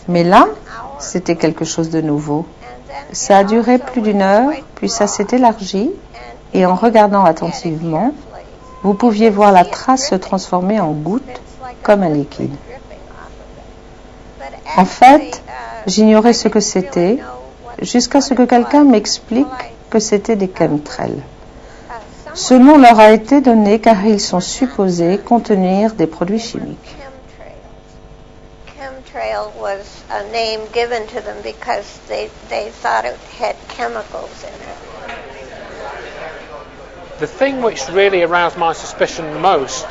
Mais là, c'était quelque chose de nouveau. Ça a duré plus d'une heure, puis ça s'est élargi, et en regardant attentivement, vous pouviez voir la trace se transformer en gouttes, comme un liquide. En fait, j'ignorais ce que c'était, jusqu'à ce que quelqu'un m'explique que c'était des chemtrails. Ce nom leur a été donné car ils sont supposés contenir des produits chimiques. Chemtrail was a name given to them because they thought it had chemicals in it. The thing which really aroused my suspicion the most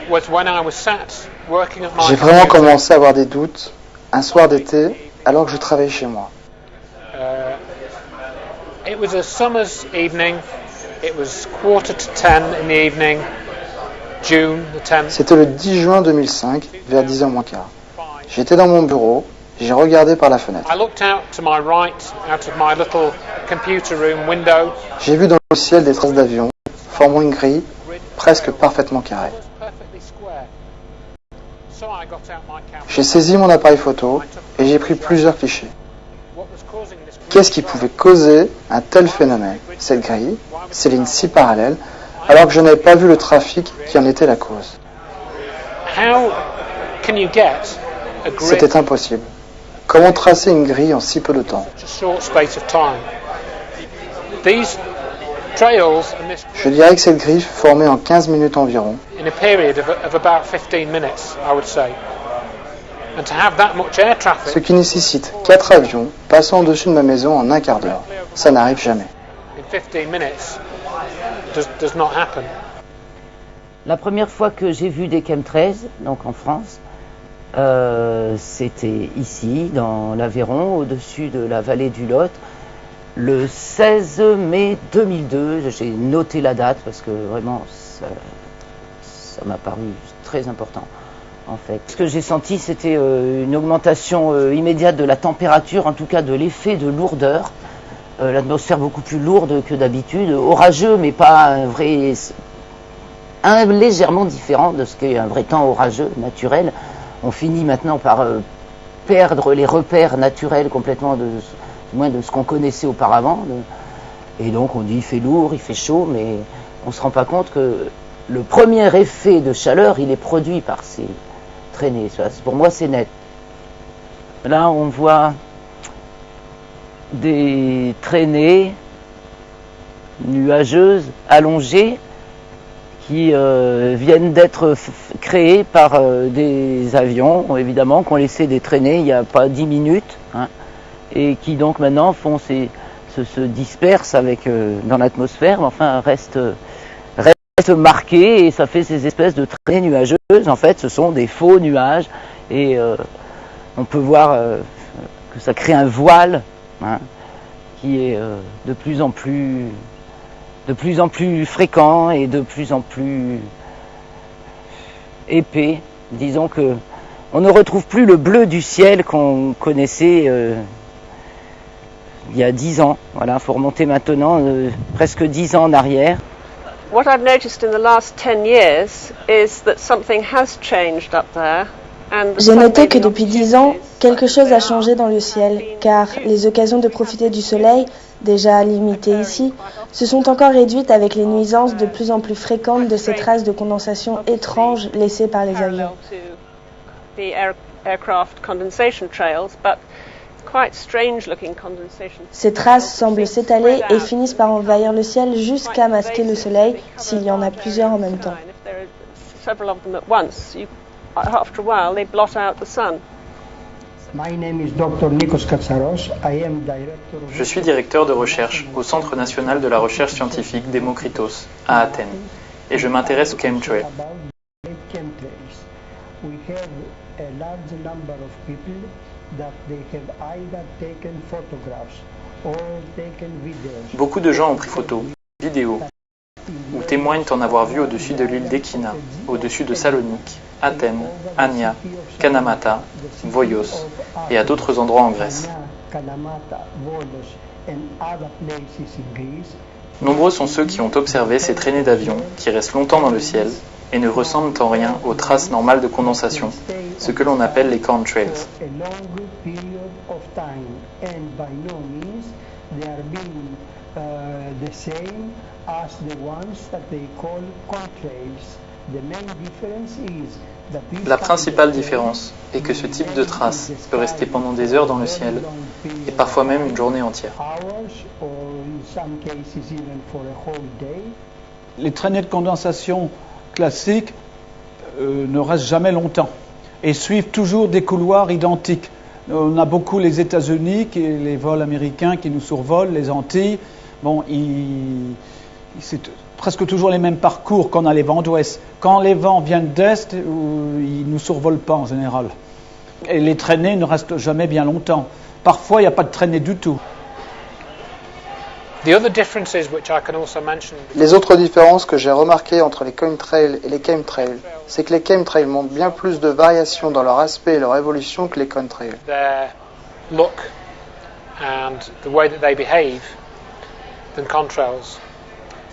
was when I was sat working at my J'ai vraiment commencé à avoir des doutes un soir d'été alors que je travaillais chez moi. It was a summer's evening. It was 9:45 in the evening, June the 10th. C'était le 10 juin 2005, vers 10h moins quart. J'étais dans mon bureau, j'ai regardé par la fenêtre. I looked out to my right, out of my little computer room window. J'ai vu dans le ciel des traces d'avions, formant une grille presque parfaitement carrée. J'ai saisi mon appareil photo et j'ai pris plusieurs clichés. Qu'est-ce qui pouvait causer un tel phénomène, cette grille, ces lignes si parallèles, alors que je n'avais pas vu le trafic qui en était la cause? C'était impossible. Comment tracer une grille en si peu de temps? Je dirais que cette grille fut formée en 15 minutes environ. Ce qui nécessite 4 avions passant au-dessus de ma maison en un quart d'heure. Ça n'arrive jamais. La première fois que j'ai vu des chemtrails, donc en France, c'était ici, dans l'Aveyron, au-dessus de la vallée du Lot, le 16 mai 2002. J'ai noté la date parce que vraiment, ça m'a paru très important. En fait, ce que j'ai senti, c'était une augmentation immédiate de la température, en tout cas de l'effet de lourdeur. L'atmosphère beaucoup plus lourde que d'habitude, orageux, mais pas légèrement différent de ce qu'est un vrai temps orageux, naturel. On finit maintenant par perdre les repères naturels complètement, du moins de ce qu'on connaissait auparavant. Et donc on dit il fait lourd, il fait chaud, mais on ne se rend pas compte que le premier effet de chaleur, il est produit par ces traînées. Pour moi, c'est net. Là, on voit des traînées nuageuses, allongées, qui viennent d'être créées par des avions, évidemment, qui ont laissé des traînées il n'y a pas 10 minutes, hein, et qui donc maintenant se dispersent dans l'atmosphère, mais enfin restent marquées, et ça fait ces espèces de traînées nuageuses. En fait, ce sont des faux nuages, et on peut voir que ça crée un voile, hein, qui est de plus en plus fréquent et de plus en plus épais. Disons que on ne retrouve plus le bleu du ciel qu'on connaissait il y a 10 ans. Voilà, faut remonter maintenant presque 10 ans en arrière. What I've noticed in the last 10 years is that something has changed up there. J'ai noté que depuis 10 ans, quelque chose a changé dans le ciel, car les occasions de profiter du soleil, déjà limitées ici, se sont encore réduites avec les nuisances de plus en plus fréquentes de ces traces de condensation étranges laissées par les avions. Ces traces semblent s'étaler et finissent par envahir le ciel jusqu'à masquer le soleil s'il y en a plusieurs en même temps. After a while, they blot out the sun. Je suis directeur de recherche au Centre national de la recherche scientifique Démocritos à Athènes et je m'intéresse aux chemtrails. Beaucoup de gens ont pris photos, vidéos ou témoignent en avoir vu au-dessus de l'île d'Ekina, au-dessus de Salonique, Athènes, Ania, Kalamata, Voios et à d'autres endroits en Grèce. Nombreux sont ceux qui ont observé ces traînées d'avions qui restent longtemps dans le ciel et ne ressemblent en rien aux traces normales de condensation, ce que l'on appelle les contrails. La principale différence est que ce type de trace peut rester pendant des heures dans le ciel et parfois même une journée entière. Les traînées de condensation classiques ne restent jamais longtemps et suivent toujours des couloirs identiques. On a beaucoup les États-Unis, les vols américains qui nous survolent, les Antilles. Bon, c'est presque toujours les mêmes parcours qu'on a les vents d'ouest. Quand les vents viennent d'est, ils ne nous survolent pas en général. Et les traînées ne restent jamais bien longtemps. Parfois, il n'y a pas de traînées du tout. Les autres différences que j'ai remarquées entre les contrails et les chemtrails, c'est que les chemtrails montrent bien plus de variations dans leur aspect et leur évolution que les contrails.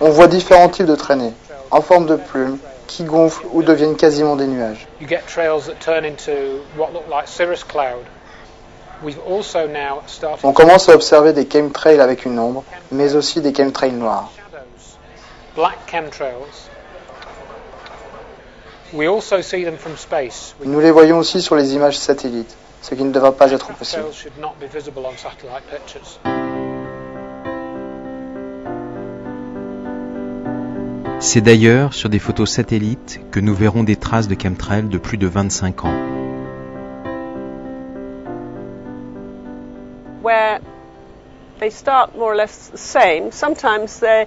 On voit différents types de traînées, en forme de plumes, qui gonflent ou deviennent quasiment des nuages. On commence à observer des chemtrails avec une ombre, mais aussi des chemtrails noirs. Nous les voyons aussi sur les images satellites, ce qui ne devrait pas être possible. C'est d'ailleurs sur des photos satellites que nous verrons des traces de chemtrails de plus de 25 ans. Where they start more or less the same. Sometimes the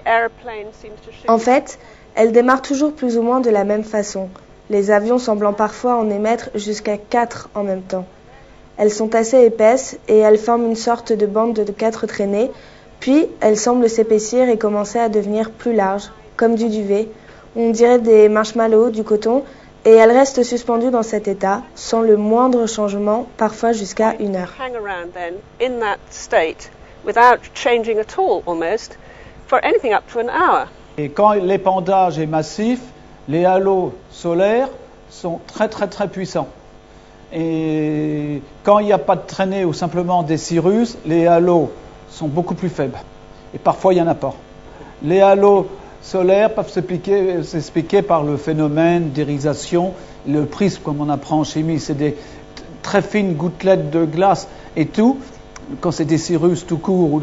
airplane seems to shoot. En fait, elles démarrent toujours plus ou moins de la même façon, les avions semblant parfois en émettre jusqu'à 4 en même temps. Elles sont assez épaisses et elles forment une sorte de bande de 4 traînées, puis elles semblent s'épaissir et commencer à devenir plus larges, comme du duvet, on dirait des marshmallows, du coton, et elles restent suspendues dans cet état, sans le moindre changement, parfois jusqu'à 1 heure. Hang around then in that state without changing at all almost for anything up to an hour. Et quand l'épandage est massif, les halos solaires sont très très très puissants. Et quand il n'y a pas de traînée ou simplement des cirrus, les halos sont beaucoup plus faibles. Et parfois il n'y en a pas. Les halos solaires peuvent s'expliquer par le phénomène d'irisation. Le prisme, comme on apprend en chimie, c'est des très fines gouttelettes de glace et tout. Quand c'est des cirrus tout court.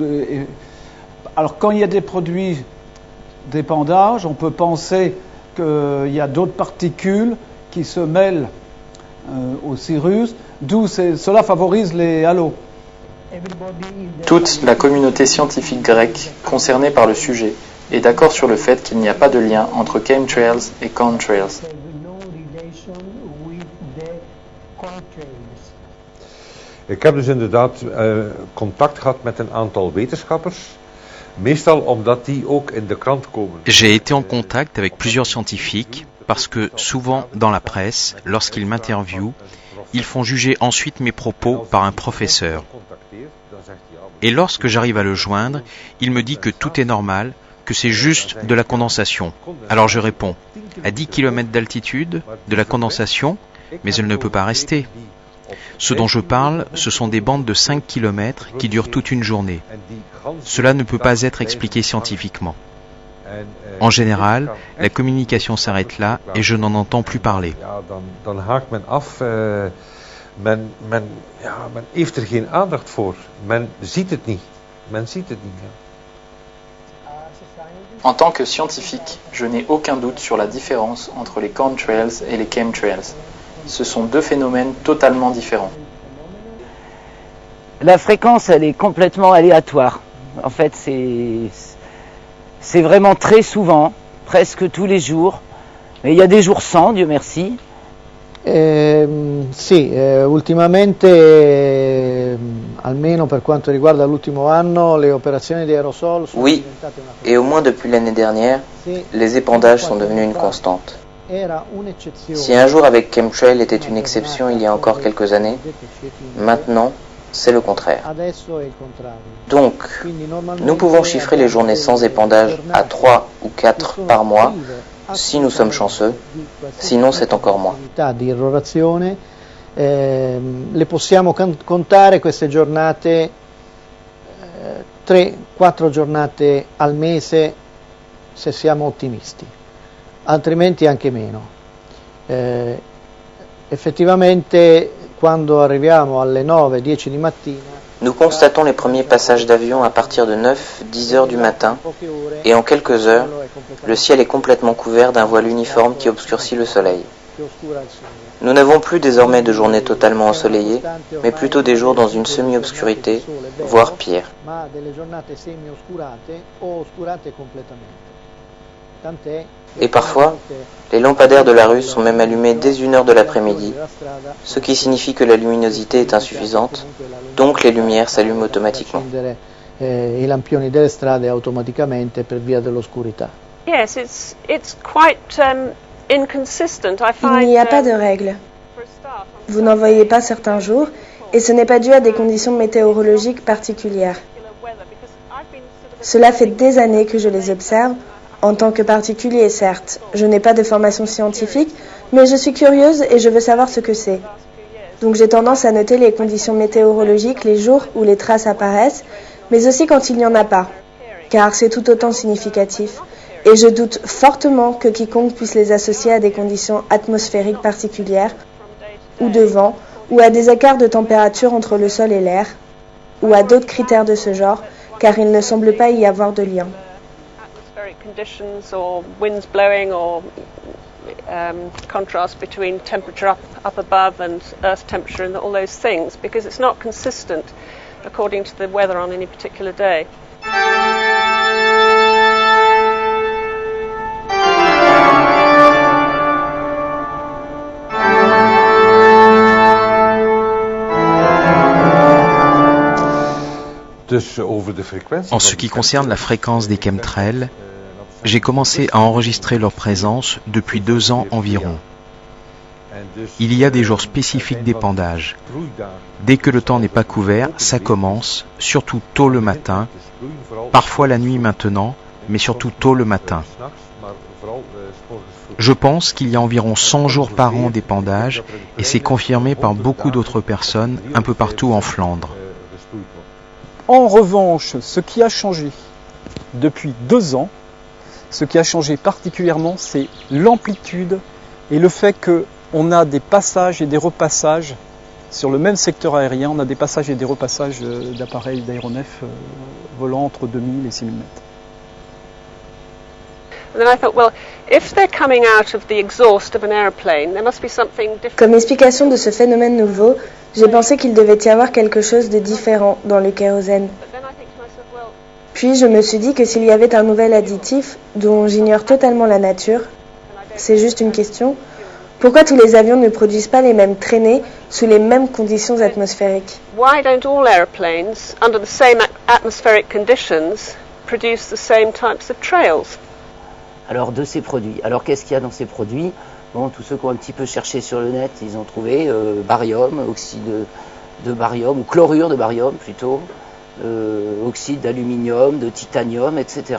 Alors quand il y a des produits d'épandage, on peut penser qu'il y a d'autres particules qui se mêlent aux cirrus, d'où cela favorise les halos. Toute la communauté scientifique grecque concernée par le sujet est d'accord sur le fait qu'il n'y a pas de lien entre chemtrails et contrails. Ik heb dus inderdaad contact gehad met een aantal wetenschappers, meestal omdat die ook in de krant komen. J'ai été en contact avec plusieurs scientifiques parce que souvent dans la presse, lorsqu'ils m'interviewent, ils font juger ensuite mes propos par un professeur. Et lorsque j'arrive à le joindre, il me dit que tout est normal, que c'est juste de la condensation. Alors je réponds, à 10 km d'altitude, de la condensation, mais elle ne peut pas rester. Ce dont je parle, ce sont des bandes de 5 km qui durent toute une journée. Cela ne peut pas être expliqué scientifiquement. En général, la communication s'arrête là et je n'en entends plus parler. Men heeft er geen aandacht voor. Men ziet het niet. Men ziet het niet. En tant que scientifique, je n'ai aucun doute sur la différence entre les contrails et les chemtrails. Ce sont deux phénomènes totalement différents. La fréquence, elle est complètement aléatoire. En fait, c'est vraiment très souvent, presque tous les jours. Mais il y a des jours sans, Dieu merci. Sì, ultimamente, almeno per quanto riguarda l'ultimo anno, le operazioni di aerosol sono diventate una et au moins depuis l'année dernière, les épandages sont devenus une constante. Si un jour avec chemtrail était une exception il y a encore quelques années, maintenant c'est le contraire. Donc, nous pouvons chiffrer les journées sans épandage à 3 ou 4 par mois, si nous sommes chanceux, sinon c'est encore moins. Le possiamo contare queste giornate, 3-4 giornate al mese se siamo ottimisti, altrimenti anche meno. Effettivamente quando arriviamo alle 9-10 di mattina, nous constatons les premiers passages d'avions à partir de 9-10 heures du matin et en quelques heures, le ciel est complètement couvert d'un voile uniforme qui obscurcit le soleil. Nous n'avons plus désormais de journées totalement ensoleillées, mais plutôt des jours dans une semi-obscurité, voire pire. Et parfois, les lampadaires de la rue sont même allumés dès 1h de l'après-midi, ce qui signifie que la luminosité est insuffisante, donc les lumières s'allument automatiquement. I lampioni delle strade automaticamente per via dell'oscurità. Yes, it's quite inconsistent. I find Il n'y a pas de règle. Vous n'en voyez pas certains jours, et ce n'est pas dû à des conditions météorologiques particulières. Cela fait des années que je les observe, en tant que particulier, certes. Je n'ai pas de formation scientifique, mais je suis curieuse et je veux savoir ce que c'est. Donc j'ai tendance à noter les conditions météorologiques les jours où les traces apparaissent, mais aussi quand il n'y en a pas, car c'est tout autant significatif. Et je doute fortement que quiconque puisse les associer à des conditions atmosphériques particulières, ou de vent, ou à des écarts de température entre le sol et l'air, ou à d'autres critères de ce genre, car il ne semble pas y avoir de lien. Conditions or winds blowing or contrast between temperature up above and earth temperature and all those things, because it's not consistent according to the weather on any particular day. En ce qui concerne la fréquence des chemtrails, j'ai commencé à enregistrer leur présence depuis 2 ans environ. Il y a des jours spécifiques d'épandage. Dès que le temps n'est pas couvert, ça commence, surtout tôt le matin, parfois la nuit maintenant, mais surtout tôt le matin. Je pense qu'il y a environ 100 jours par an d'épandage et c'est confirmé par beaucoup d'autres personnes un peu partout en Flandre. En revanche, ce qui a changé depuis 2 ans, ce qui a changé particulièrement, c'est l'amplitude et le fait qu'on a des passages et des repassages sur le même secteur aérien. On a des passages et des repassages d'appareils d'aéronefs volant entre 2000 et 6000 mètres. Comme explication de ce phénomène nouveau, j'ai pensé qu'il devait y avoir quelque chose de différent dans le kérosène. Puis je me suis dit que s'il y avait un nouvel additif dont j'ignore totalement la nature, c'est juste une question, pourquoi tous les avions ne produisent pas les mêmes traînées sous les mêmes conditions atmosphériques? Why don't all airplanes, under the same atmospheric conditions, produce the same types of trails? Alors de ces produits. Alors qu'est-ce qu'il y a dans ces produits? Bon, tous ceux qui ont un petit peu cherché sur le net, ils ont trouvé barium, oxyde de barium, ou chlorure de barium plutôt, oxyde d'aluminium, de titanium, etc.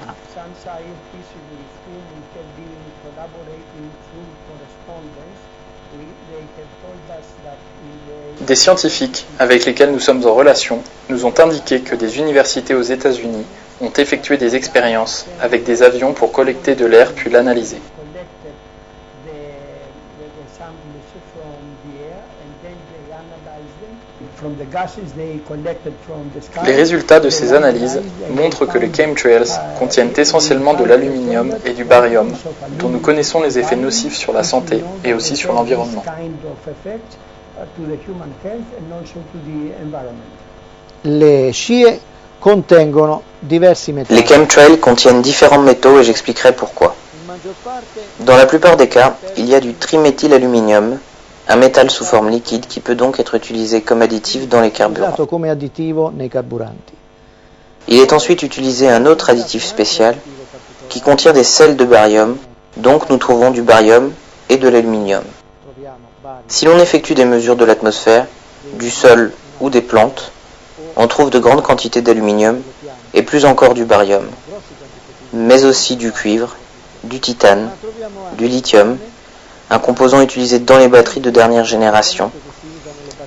Des scientifiques avec lesquels nous sommes en relation nous ont indiqué que des universités aux États-Unis ont effectué des expériences avec des avions pour collecter de l'air puis l'analyser. Les résultats de ces analyses montrent que les chemtrails contiennent essentiellement de l'aluminium et du barium, dont nous connaissons les effets nocifs sur la santé et aussi sur l'environnement. Les chemtrails contiennent différents métaux et j'expliquerai pourquoi. Dans la plupart des cas, il y a du triméthylaluminium, un métal sous forme liquide qui peut donc être utilisé comme additif dans les carburants. Il est ensuite utilisé un autre additif spécial qui contient des sels de barium, donc nous trouvons du barium et de l'aluminium. Si l'on effectue des mesures de l'atmosphère, du sol ou des plantes, on trouve de grandes quantités d'aluminium et plus encore du barium, mais aussi du cuivre du titane, du lithium, un composant utilisé dans les batteries de dernière génération,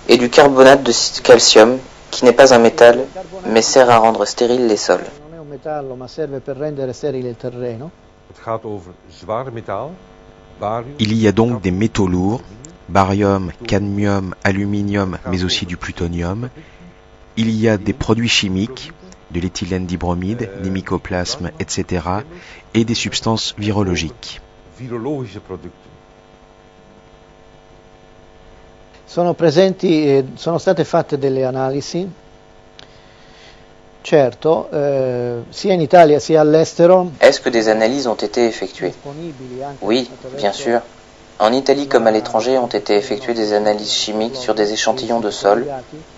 et du carbonate de calcium, qui n'est pas un métal, mais sert à rendre stériles les sols. Il y a donc des métaux lourds, barium, cadmium, aluminium, mais aussi du plutonium. Il y a des produits chimiques, de l'éthylène dibromide, des mycoplasmes, etc., et des substances virologiques. Sono state fatte delle analisi, certo, sia in Italia sia all'estero. Est-ce que des analyses ont été effectuées? Oui, bien sûr. En Italie comme à l'étranger ont été effectuées des analyses chimiques sur des échantillons de sol,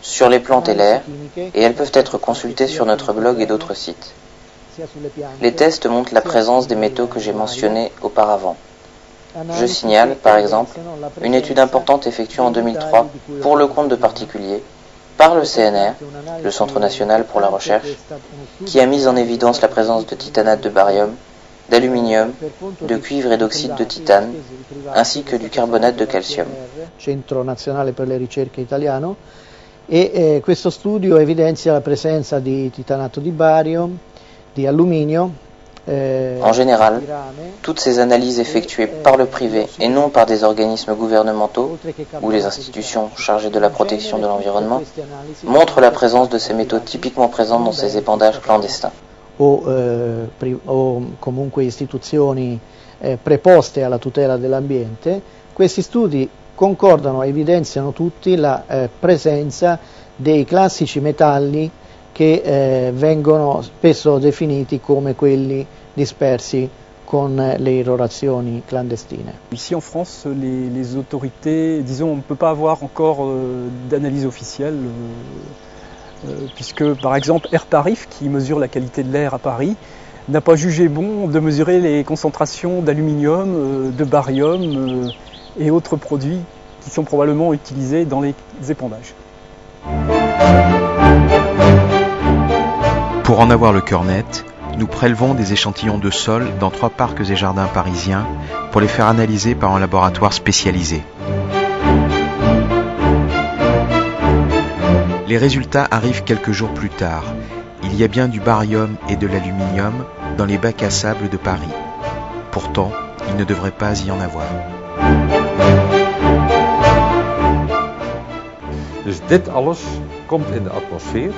sur les plantes et l'air, et elles peuvent être consultées sur notre blog et d'autres sites. Les tests montrent la présence des métaux que j'ai mentionnés auparavant. Je signale, par exemple, une étude importante effectuée en 2003 pour le compte de particuliers par le CNR, le Centre national pour la recherche, qui a mis en évidence la présence de titanate de barium, d'aluminium, de cuivre et d'oxyde de titane, ainsi que du carbonate de calcium. Centro Nazionale per le Ricerche Italiano, e questo studio evidenzia la presenza di titanato di bario, di alluminio. En général, toutes ces analyses effectuées par le privé et non par des organismes gouvernementaux ou les institutions chargées de la protection de l'environnement montrent la présence de ces métaux typiquement présents dans ces épandages clandestins. O comunque istituzioni preposte alla tutela dell'ambiente, questi studi concordano e evidenziano tutti la presenza dei classici metalli che vengono spesso definiti come quelli dispersi con le irrorazioni clandestine. Ici en France, les autorités, disons, on ne peut pas avoir encore d'analyse officielle, puisque par exemple Air Tarif, qui mesure la qualité de l'air à Paris, n'a pas jugé bon de mesurer les concentrations d'aluminium, de barium et autres produits qui sont probablement utilisés dans les épandages. Pour en avoir le cœur net, nous prélevons des échantillons de sol dans 3 parcs et jardins parisiens pour les faire analyser par un laboratoire spécialisé. Les résultats arrivent quelques jours plus tard. Il y a bien du barium et de l'aluminium dans les bacs à sable de Paris. Pourtant, il ne devrait pas y en avoir. Dus dit alles komt in de atmosfeer.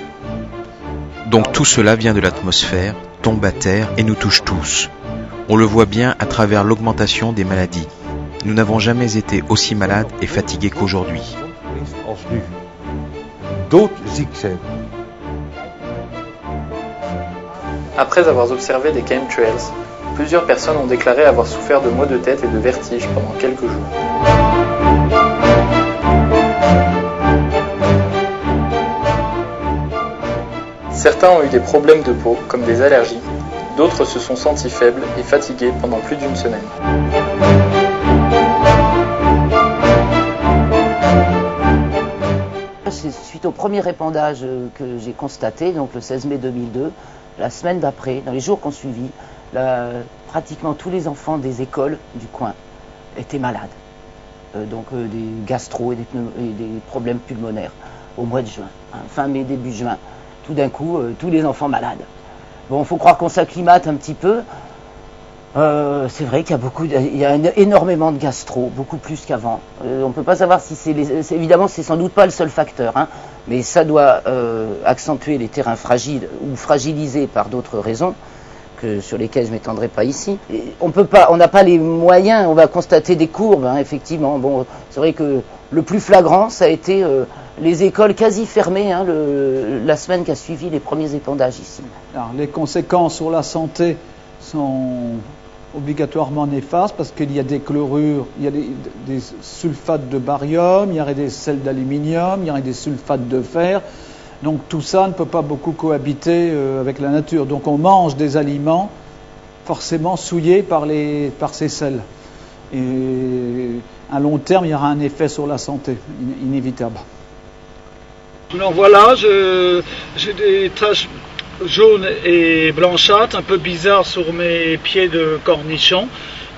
Donc tout cela vient de l'atmosphère, tombe à terre et nous touche tous. On le voit bien à travers l'augmentation des maladies. Nous n'avons jamais été aussi malades et fatigués qu'aujourd'hui. Après avoir observé des chemtrails, plusieurs personnes ont déclaré avoir souffert de maux de tête et de vertiges pendant quelques jours. Certains ont eu des problèmes de peau, comme des allergies. D'autres se sont sentis faibles et fatigués pendant plus d'1 semaine. C'est suite au premier épandage que j'ai constaté, donc le 16 mai 2002, la semaine d'après, dans les jours qu'on suivit, pratiquement tous les enfants des écoles du coin étaient malades. Donc des gastro et des problèmes pulmonaires au mois de juin, fin mai, début juin. Tout d'un coup, tous les enfants malades. Bon, il faut croire qu'on s'acclimate un petit peu. C'est vrai qu'il y a énormément de gastro, beaucoup plus qu'avant. On ne peut pas savoir si évidemment, c'est sans doute pas le seul facteur, hein, mais ça doit accentuer les terrains fragiles ou fragilisés par d'autres raisons, sur lesquelles je ne m'étendrai pas ici. Et on n'a pas les moyens, on va constater des courbes, hein, effectivement. Bon, c'est vrai que le plus flagrant, ça a été les écoles quasi fermées la semaine qui a suivi les premiers épandages ici. Alors, les conséquences sur la santé sont obligatoirement néfastes parce qu'il y a des chlorures, il y a des sulfates de barium, il y aurait des sels d'aluminium, il y aurait des sulfates de fer. Donc tout ça ne peut pas beaucoup cohabiter avec la nature. Donc on mange des aliments forcément souillés par ces sels. Et à long terme, il y aura un effet sur la santé, inévitable. Alors voilà, j'ai des taches jaune et blanchâtre, un peu bizarre sur mes pieds de cornichon.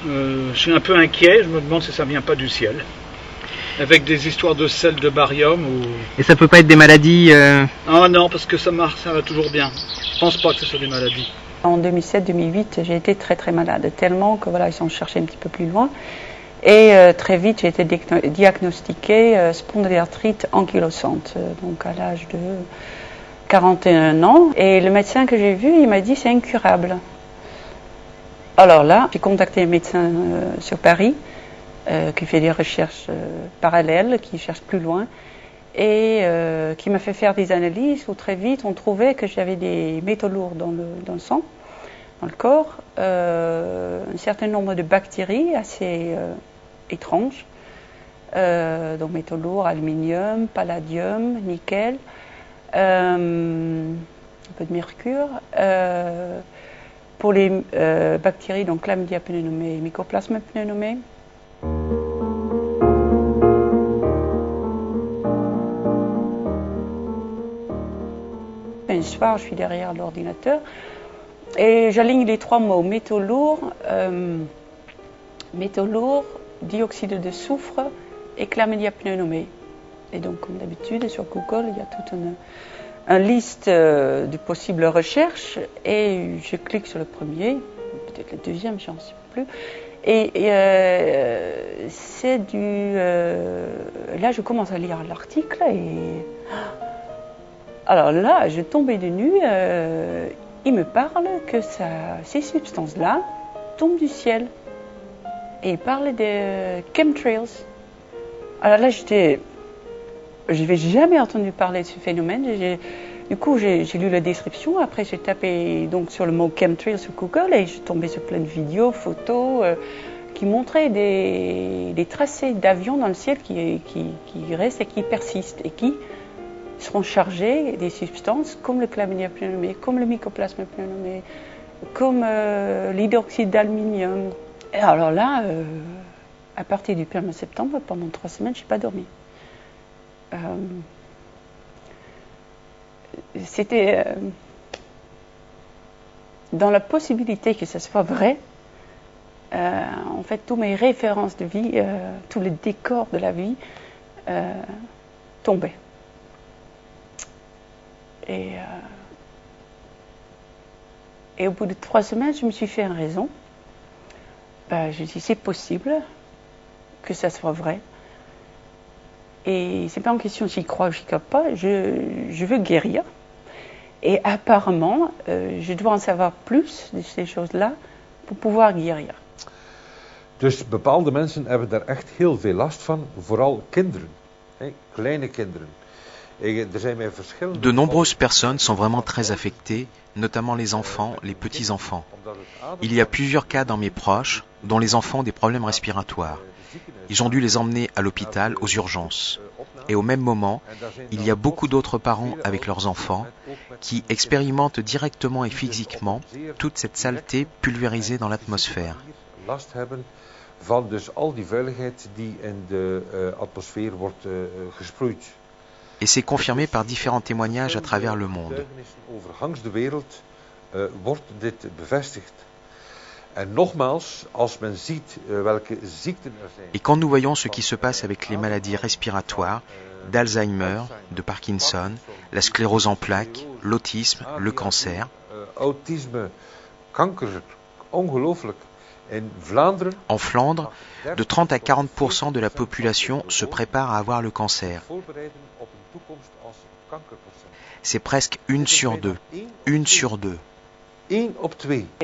Je suis un peu inquiet, je me demande si ça vient pas du ciel. Avec des histoires de sel de barium ou... Et ça peut pas être des maladies Ah non, parce que ça marche, ça va toujours bien. Je pense pas que ce soit des maladies. En 2007-2008, j'ai été très très malade, tellement que voilà, ils ont cherché un petit peu plus loin. Et très vite, j'ai été diagnostiquée spondylarthrite ankylosante, donc à l'âge de 41 ans. Et le médecin que j'ai vu, il m'a dit c'est incurable. Alors là, j'ai contacté un médecin sur Paris qui fait des recherches parallèles, qui cherche plus loin, et qui m'a fait faire des analyses où très vite on trouvait que j'avais des métaux lourds dans le sang, dans le corps, un certain nombre de bactéries assez étranges, donc métaux lourds, aluminium, palladium, nickel, un peu de mercure. Pour les bactéries, donc Chlamydia pneumoniae et Mycoplasma pneumoniae. Un soir, je suis derrière l'ordinateur et j'aligne les trois mots métaux lourds, dioxyde de soufre et Chlamydia pneumoniae. Et donc, comme d'habitude, sur Google, il y a toute une liste de possibles recherches et je clique sur le premier, peut-être le deuxième, j'en sais plus. Et c'est du... là, je commence à lire l'article et... Alors là, je tombais de nuit, il me parle que ces substances-là tombent du ciel. Et il parle des chemtrails. Alors là, je n'avais jamais entendu parler de ce phénomène. Du coup, j'ai lu la description. Après, j'ai tapé donc sur le mot chemtrails sur Google et je suis tombée sur plein de vidéos, photos qui montraient des tracés d'avions dans le ciel qui restent et qui persistent et qui seront chargés des substances comme le Chlamydia pneumoniae, comme le Mycoplasma pneumoniae, comme l'hydroxyde d'aluminium. Et alors là, à partir du 1er septembre, pendant 3 semaines, je n'ai pas dormi. C'était dans la possibilité que ça soit vrai. En fait, toutes mes références de vie, tous les décors de la vie tombaient. Et au bout de 3 semaines, je me suis fait une raison. Je dis c'est possible que ça soit vrai. Et c'est pas en question si j'y crois ou j'y crois pas. Je veux guérir. Et apparemment, je dois en savoir plus de ces choses-là pour pouvoir guérir. Dus bepaalde mensen hebben daar echt heel veel last van, vooral kinderen, kleine kinderen. De nombreuses personnes sont vraiment très affectées, notamment les enfants, les petits-enfants. Il y a plusieurs cas dans mes proches, dont les enfants ont des problèmes respiratoires. Ils ont dû les emmener à l'hôpital, aux urgences. Et au même moment, il y a beaucoup d'autres parents avec leurs enfants qui expérimentent directement et physiquement toute cette saleté pulvérisée dans l'atmosphère. Van dus al die vuiligheid die in de atmosfeer wordt gesproeid. Et c'est confirmé par différents témoignages à travers le monde. Over langs de wereld wordt dit bevestigd. En nogmaals, als men ziet welke ziekten er zijn. Et quand nous voyons ce qui se passe avec les maladies respiratoires, d'Alzheimer, de Parkinson, la sclérose en plaques, l'autisme, le cancer. Autisme, kanker, ongelooflijk. En Flandre, de 30 à 40% de la population se prépare à avoir le cancer. C'est presque 1 sur 2. 1 sur 2. Et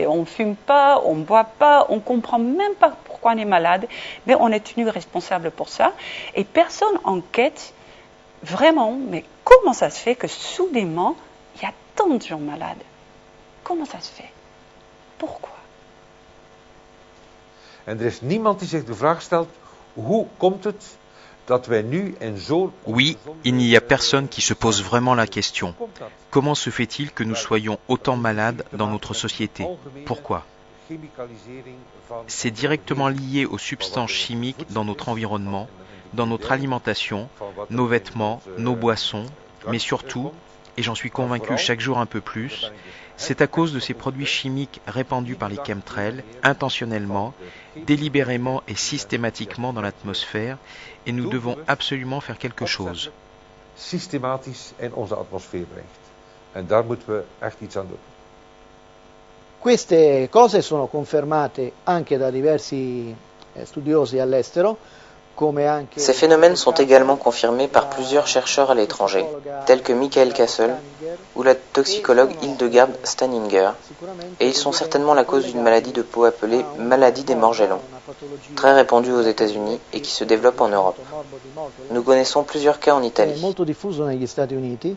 on ne fume pas, on ne boit pas, on ne comprend même pas pourquoi on est malade, mais on est tenu responsable pour ça. Et personne enquête vraiment, mais comment ça se fait que soudainement, il y a tant de gens malades? Comment ça se fait? Pourquoi? En er is niemand die zich de vraag stelt, hoe komt het dat wij nu in zo'n... Oui, il n'y a personne qui se pose vraiment la question. Comment se fait-il que nous soyons autant malades dans notre société? Pourquoi? C'est directement lié aux substances chimiques dans notre environnement, dans notre alimentation, nos vêtements, nos boissons, mais surtout et j'en suis convaincu chaque jour un peu plus, c'est à cause de ces produits chimiques répandus par les chemtrails, intentionnellement, délibérément et systématiquement dans l'atmosphère, et nous devons absolument faire quelque chose. Systematisch in onze atmosfeer brengt. En daar moeten we echt iets aan doen. Queste cose sono confermate anche da diversi studiosi all'estero. Ces phénomènes sont également confirmés par plusieurs chercheurs à l'étranger, tels que Michael Kassel ou la toxicologue Hildegard Steininger, et ils sont certainement la cause d'une maladie de peau appelée maladie des morgellons, très répandue aux États-Unis et qui se développe en Europe. Nous connaissons plusieurs cas en Italie. Molto diffuso negli Stati Uniti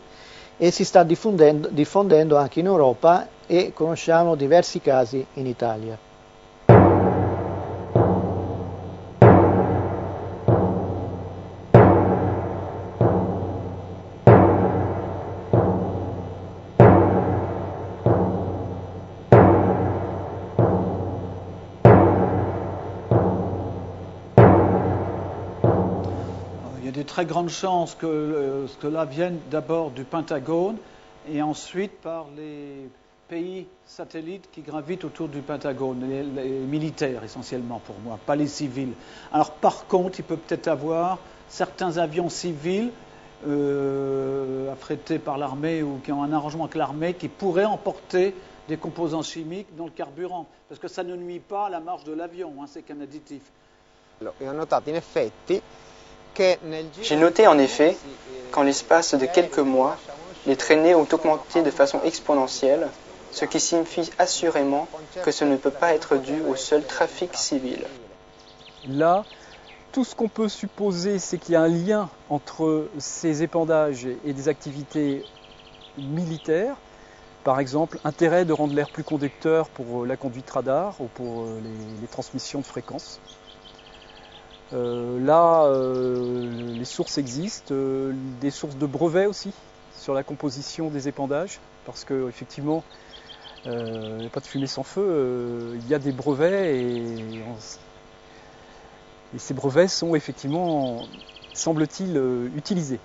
e si sta diffondendo anche in Europa e conosciamo diversi casi in Italia. Il y a de très grandes chances que cela vienne d'abord du Pentagone et ensuite par les pays satellites qui gravitent autour du Pentagone, les militaires essentiellement pour moi, pas les civils. Alors par contre, il peut peut-être avoir certains avions civils affrétés par l'armée ou qui ont un arrangement avec l'armée qui pourraient emporter des composants chimiques dans le carburant, parce que ça ne nuit pas à la marche de l'avion, c'est qu'un additif. J'ai noté en effet qu'en l'espace de quelques mois, les traînées ont augmenté de façon exponentielle, ce qui signifie assurément que ce ne peut pas être dû au seul trafic civil. Là, tout ce qu'on peut supposer, c'est qu'il y a un lien entre ces épandages et des activités militaires. Par exemple, intérêt de rendre l'air plus conducteur pour la conduite radar ou pour les transmissions de fréquences. Les sources existent, des sources de brevets aussi sur la composition des épandages, parce qu'effectivement, il n'y a pas de fumée sans feu, il y a des brevets et ces brevets sont effectivement, semble-t-il, utilisés.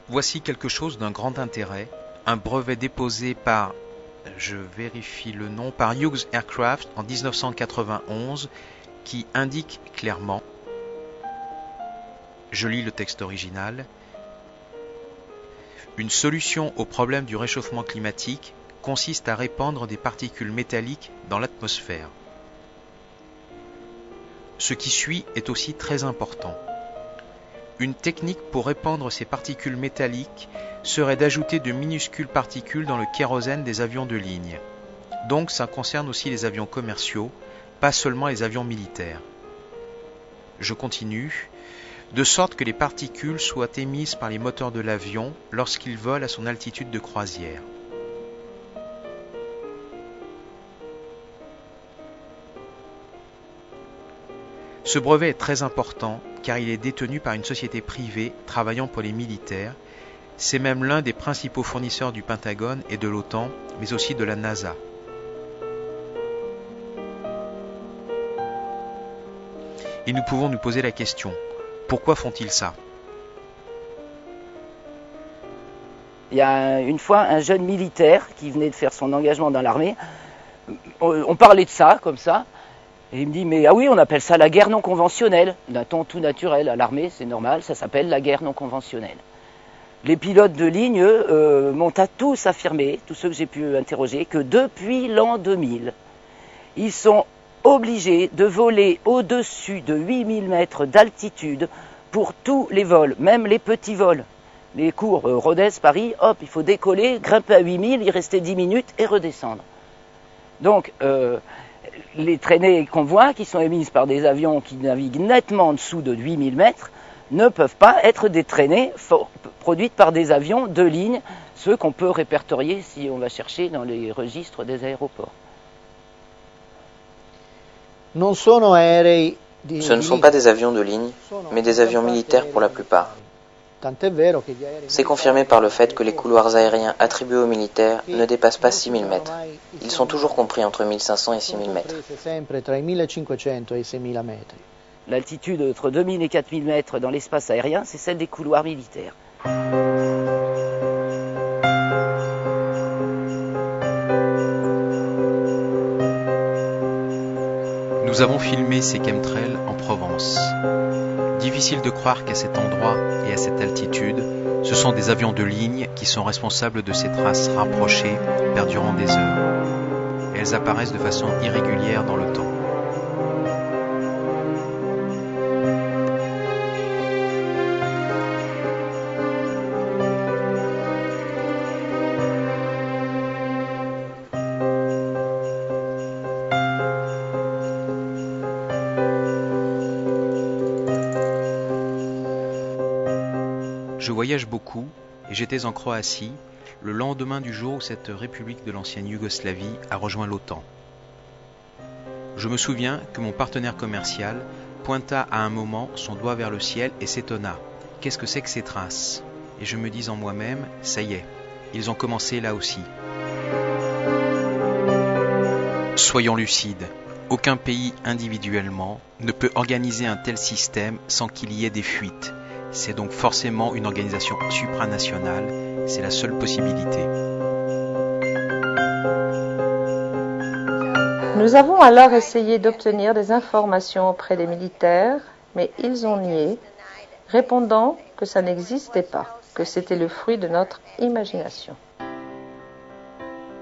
Voici quelque chose d'un grand intérêt, un brevet déposé par, je vérifie le nom, par Hughes Aircraft en 1991 qui indique clairement, je lis le texte original, une solution au problème du réchauffement climatique consiste à répandre des particules métalliques dans l'atmosphère. Ce qui suit est aussi très important. Une technique pour répandre ces particules métalliques serait d'ajouter de minuscules particules dans le kérosène des avions de ligne. Donc ça concerne aussi les avions commerciaux, pas seulement les avions militaires. Je continue, de sorte que les particules soient émises par les moteurs de l'avion lorsqu'il vole à son altitude de croisière. Ce brevet est très important car il est détenu par une société privée travaillant pour les militaires. C'est même l'un des principaux fournisseurs du Pentagone et de l'OTAN, mais aussi de la NASA. Et nous pouvons nous poser la question, pourquoi font-ils ça ? Il y a une fois un jeune militaire qui venait de faire son engagement dans l'armée, on parlait de ça, comme ça, et il me dit, mais ah oui, on appelle ça la guerre non conventionnelle, d'un ton tout naturel, à l'armée, c'est normal, ça s'appelle la guerre non conventionnelle. Les pilotes de ligne, m'ont à tous affirmé, tous ceux que j'ai pu interroger, que depuis l'an 2000, ils sont obligés de voler au-dessus de 8000 mètres d'altitude pour tous les vols, même les petits vols. Les cours Rodez-Paris, hop, il faut décoller, grimper à 8000, y rester 10 minutes et redescendre. Donc, les traînées qu'on voit, qui sont émises par des avions qui naviguent nettement en dessous de 8000 mètres, ne peuvent pas être des traînées produites par des avions de ligne, ceux qu'on peut répertorier si on va chercher dans les registres des aéroports. Ce ne sont pas des avions de ligne, mais des avions militaires pour la plupart. C'est confirmé par le fait que les couloirs aériens attribués aux militaires ne dépassent pas 6000 mètres. Ils sont toujours compris entre 1500 et 6000 mètres. L'altitude entre 2000 et 4000 mètres dans l'espace aérien, c'est celle des couloirs militaires. Nous avons filmé ces chemtrails en Provence. Difficile de croire qu'à cet endroit et à cette altitude, ce sont des avions de ligne qui sont responsables de ces traces rapprochées perdurant des heures. Et elles apparaissent de façon irrégulière dans le temps. Je voyage beaucoup et j'étais en Croatie le lendemain du jour où cette république de l'ancienne Yougoslavie a rejoint l'OTAN. Je me souviens que mon partenaire commercial pointa à un moment son doigt vers le ciel et s'étonna. Qu'est-ce que c'est que ces traces? Et je me dis en moi-même, ça y est, ils ont commencé là aussi. Soyons lucides, aucun pays individuellement ne peut organiser un tel système sans qu'il y ait des fuites. C'est donc forcément une organisation supranationale, c'est la seule possibilité. Nous avons alors essayé d'obtenir des informations auprès des militaires, mais ils ont nié, répondant que ça n'existait pas, que c'était le fruit de notre imagination.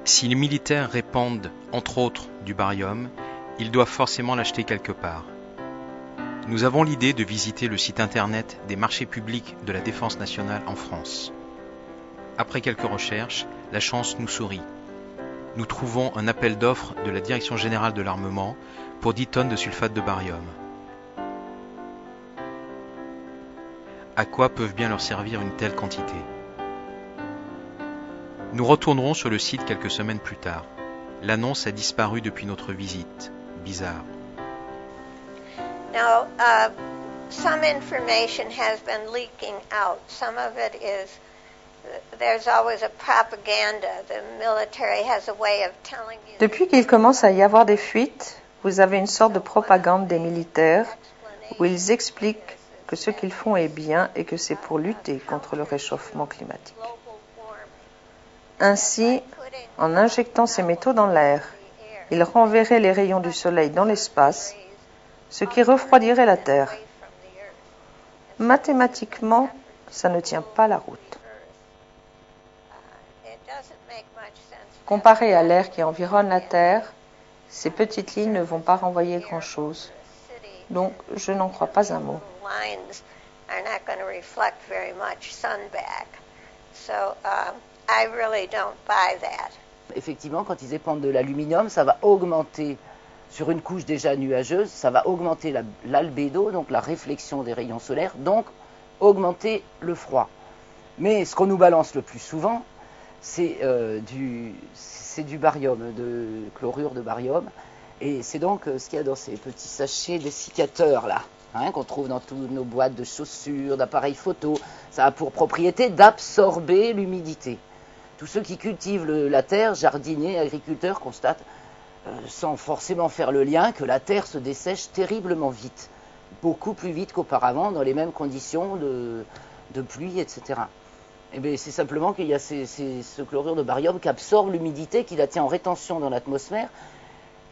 Si les militaires répandent, entre autres, du barium, ils doivent forcément l'acheter quelque part. Nous avons l'idée de visiter le site internet des marchés publics de la Défense nationale en France. Après quelques recherches, la chance nous sourit. Nous trouvons un appel d'offres de la Direction générale de l'armement pour 10 tonnes de sulfate de barium. À quoi peuvent bien leur servir une telle quantité? Nous retournerons sur le site quelques semaines plus tard. L'annonce a disparu depuis notre visite. Bizarre. Now, some information has been leaking out. Some of it is, there's always a propaganda. The military has a way of telling you. Depuis qu'il commence à y avoir des fuites, vous avez une sorte de propagande des militaires où ils expliquent que ce qu'ils font est bien et que c'est pour lutter contre le réchauffement climatique. Ainsi, en injectant ces métaux dans l'air, ils renverraient les rayons du soleil dans l'espace, ce qui refroidirait la Terre. Mathématiquement, ça ne tient pas la route. Comparé à l'air qui environne la Terre, ces petites lignes ne vont pas renvoyer grand-chose. Donc, je n'en crois pas un mot. Effectivement, quand ils épandent de l'aluminium, ça va augmenter, sur une couche déjà nuageuse, ça va augmenter l'albédo, donc la réflexion des rayons solaires, donc augmenter le froid. Mais ce qu'on nous balance le plus souvent, c'est du barium, de chlorure de barium. Et c'est donc ce qu'il y a dans ces petits sachets dessicateurs là, qu'on trouve dans toutes nos boîtes de chaussures, d'appareils photo. Ça a pour propriété d'absorber l'humidité. Tous ceux qui cultivent la terre, jardiniers, agriculteurs, constatent, sans forcément faire le lien, que la terre se dessèche terriblement vite. Beaucoup plus vite qu'auparavant, dans les mêmes conditions de pluie, etc. Et bien, c'est simplement qu'il y a ce chlorure de barium qui absorbe l'humidité, qui la tient en rétention dans l'atmosphère.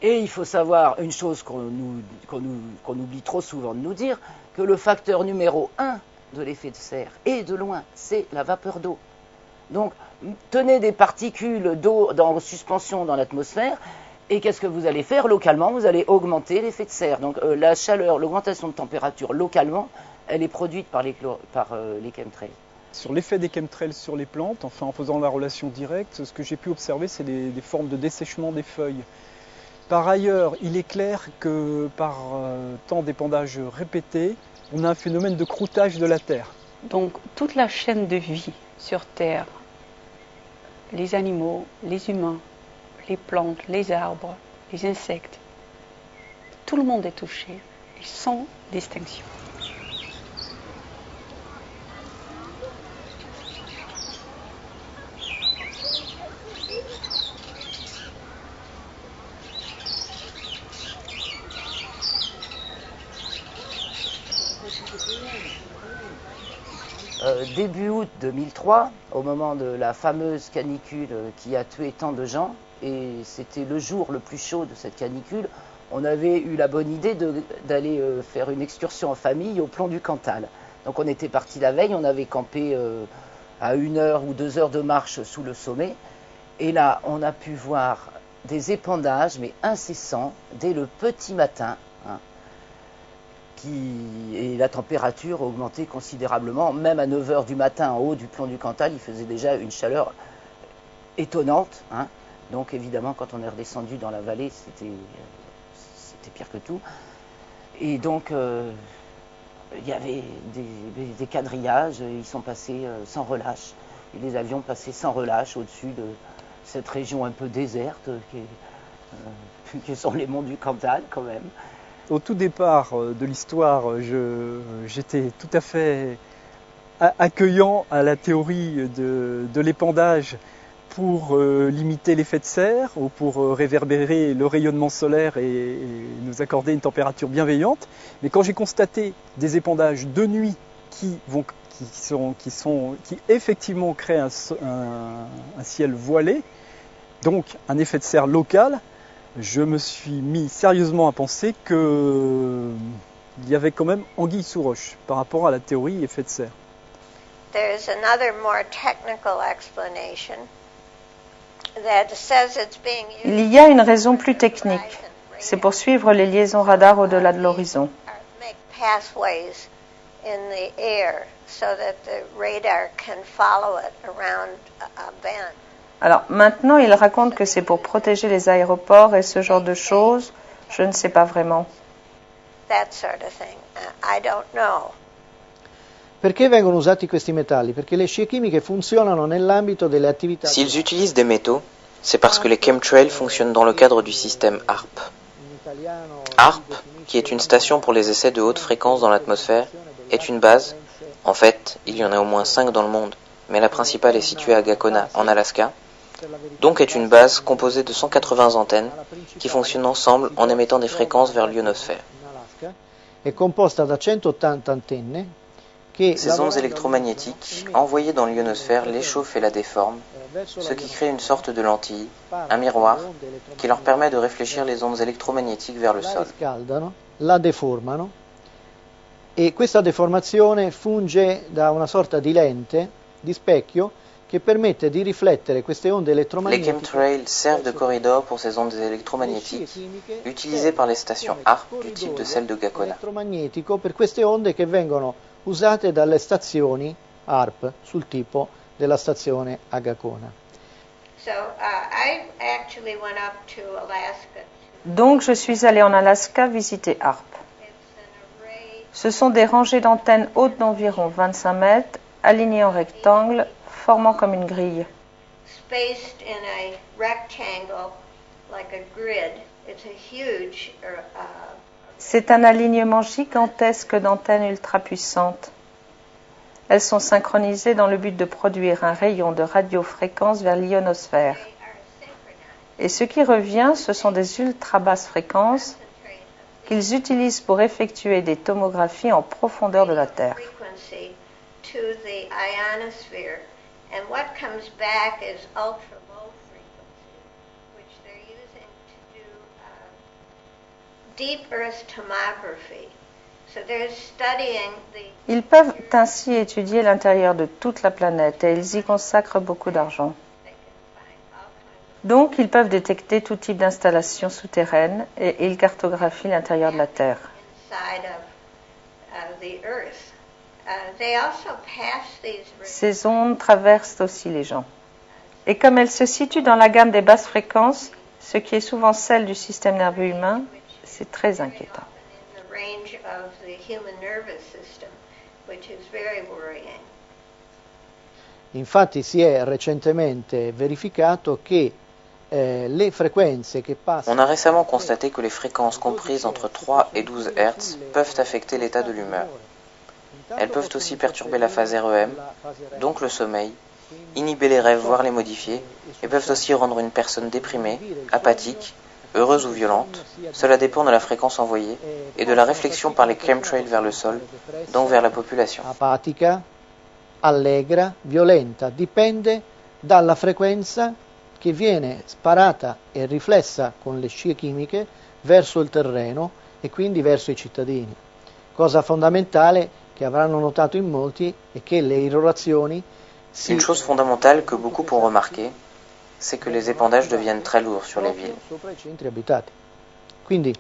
Et il faut savoir une chose qu'on oublie trop souvent de nous dire, que le facteur numéro 1 de l'effet de serre, et de loin, c'est la vapeur d'eau. Donc, tenez des particules d'eau en suspension dans l'atmosphère, et qu'est-ce que vous allez faire localement? Vous allez augmenter l'effet de serre. Donc, la chaleur, l'augmentation de température localement, elle est produite par les chemtrails. Sur l'effet des chemtrails sur les plantes, enfin en faisant la relation directe, ce que j'ai pu observer, c'est des formes de dessèchement des feuilles. Par ailleurs, il est clair que par temps d'épandage répété, on a un phénomène de croûtage de la terre. Donc toute la chaîne de vie sur Terre, les animaux, les humains, les plantes, les arbres, les insectes, tout le monde est touché, sans distinction. début août 2003, au moment de la fameuse canicule qui a tué tant de gens, et c'était le jour le plus chaud de cette canicule, on avait eu la bonne idée d'aller faire une excursion en famille au plomb du Cantal. Donc on était parti la veille, on avait campé à 1 heure ou 2 heures de marche sous le sommet, et là on a pu voir des épandages, mais incessants, dès le petit matin, hein, et la température a augmenté considérablement, même à 9 heures du matin en haut du plomb du Cantal, il faisait déjà une chaleur étonnante, hein. Donc évidemment quand on est redescendu dans la vallée, c'était pire que tout. Et donc il y avait des quadrillages, ils sont passés sans relâche, et les avions passaient sans relâche au-dessus de cette région un peu déserte qui sont les monts du Cantal quand même. Au tout départ de l'histoire, j'étais tout à fait accueillant à la théorie de l'épandage pour limiter l'effet de serre ou pour réverbérer le rayonnement solaire et nous accorder une température bienveillante. Mais quand j'ai constaté des épandages de nuit qui effectivement créent un ciel voilé, donc un effet de serre local, je me suis mis sérieusement à penser qu'il y avait quand même anguille sous roche par rapport à la théorie effet de serre. There's another more technical explanation that says it's being used. Il y a une raison plus technique. C'est pour suivre les liaisons radar au-delà de l'horizon. Make pathways in the air so that the radar can follow it around a bend. Alors maintenant, il raconte que c'est pour protéger les aéroports et ce genre de choses. Je ne sais pas vraiment. That sort of thing. I don't know. Perché vengono usati questi metalli? Perché le scie chimiche funzionano nell'ambito delle attività. S'ils utilisent des métaux, c'est parce que les chemtrails fonctionnent dans le cadre du système HARP. HARP, qui est une station pour les essais de haute fréquence dans l'atmosphère, est une base. En fait, il y en a au moins 5 dans le monde, mais la principale est située à Gakona, en Alaska. Donc est une base composée de 180 antennes qui fonctionnent ensemble en émettant des fréquences vers l'ionosphère. È composta da 180 antenne. Ces ondes électromagnétiques envoyées dans l'ionosphère l'échauffent et la déforment, ce qui crée une sorte de lentille, un miroir, qui leur permet de réfléchir les ondes électromagnétiques vers le sol. La deformano e questa deformazione funge da una sorta di lente, di specchio, che permette di riflettere queste onde Les elettromagnetiche. chemtrails servent de corridor pour ces ondes électromagnétiques utilisées par les stations HARP du type de celle de Gakona. Elettromagnetico per queste onde che vengono usate dalle stazioni HARP sul tipo della stazione a Gakona. So I actually went up to Alaska. Donc je suis allée en Alaska visiter HARP. Ce sont des rangées d'antennes hautes d'environ 25 mètres, alignées en rectangle, formant comme une grille. Spaced in a rectangle like a grid. It's a huge C'est un alignement gigantesque d'antennes ultra puissantes. Elles sont synchronisées dans le but de produire un rayon de radiofréquence vers l'ionosphère. Et ce qui revient, ce sont des ultra basses fréquences qu'ils utilisent pour effectuer des tomographies en profondeur de la Terre. to the ionosphere, and what comes back is ultra low frequency, which they're using to do deep Earth tomography. So they're studying the. Ils peuvent ainsi étudier l'intérieur de toute la planète et ils y consacrent beaucoup d'argent. Donc, ils peuvent détecter tout type d'installation souterraine et ils cartographient l'intérieur de la Terre. Ces ondes traversent aussi les gens. Et comme elles se situent dans la gamme des basses fréquences, ce qui est souvent celle du système nerveux humain, c'est très inquiétant. Infatti si è recentemente verificato che le frequenze che passano. On a récemment constaté que les fréquences comprises entre 3 et 12 Hz peuvent affecter l'état de l'humeur. Elles peuvent aussi perturber la phase REM, donc le sommeil, inhiber les rêves, voire les modifier, et peuvent aussi rendre une personne déprimée, apathique, heureuse ou violente. Cela dépend de la fréquence envoyée et de la réflexion par les chemtrails vers le sol, donc vers la population. Apatica, allegra, violenta, dipende dalla frequenza che viene sparata e riflessa con le scie chimiche verso il terreno e quindi verso i cittadini. Cosa fondamentale che avranno notato in molti è che le irrorazioni Une chose fondamentale que beaucoup ont remarqué, c'est que les épandages deviennent très lourds sur les villes. sopra i centri abitati. Quindi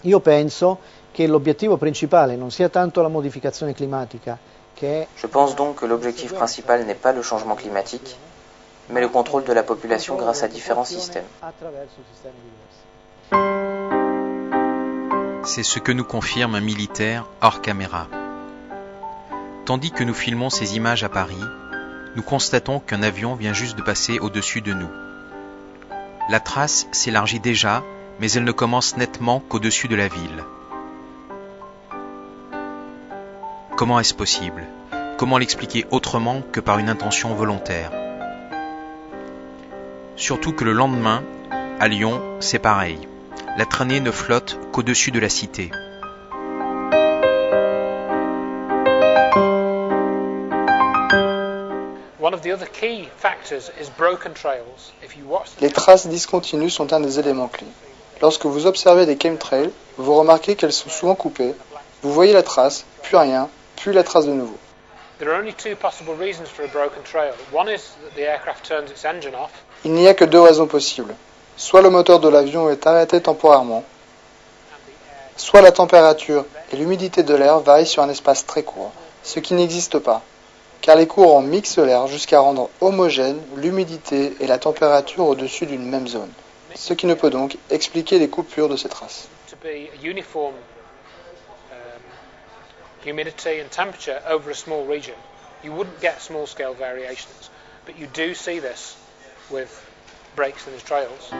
io penso che l'obiettivo principale non sia tanto la modificazione climatica, che è Je pense donc que l'objectif principal n'est pas le changement climatique, mais le contrôle de la population grâce à différents systèmes. attraverso sistemi diversi. C'est ce que nous confirme un militaire hors caméra. Tandis que nous filmons ces images à Paris, nous constatons qu'un avion vient juste de passer au-dessus de nous. La trace s'élargit déjà, mais elle ne commence nettement qu'au-dessus de la ville. Comment est-ce possible ? Comment l'expliquer autrement que par une intention volontaire ? Surtout que le lendemain, à Lyon, c'est pareil. La traînée ne flotte qu'au-dessus de la cité. Les traces discontinues sont un des éléments clés. Lorsque vous observez des chemtrails, vous remarquez qu'elles sont souvent coupées. Vous voyez la trace, puis rien, puis la trace de nouveau. Il n'y a que deux raisons possibles. Soit le moteur de l'avion est arrêté temporairement, soit la température et l'humidité de l'air varient sur un espace très court, ce qui n'existe pas, car les courants mixent l'air jusqu'à rendre homogène l'humidité et la température au-dessus d'une même zone, ce qui ne peut donc expliquer les coupures de ces traces. Humidity and temperature over a small region, you wouldn't get small scale variations, but you do see this with breaks in the trails.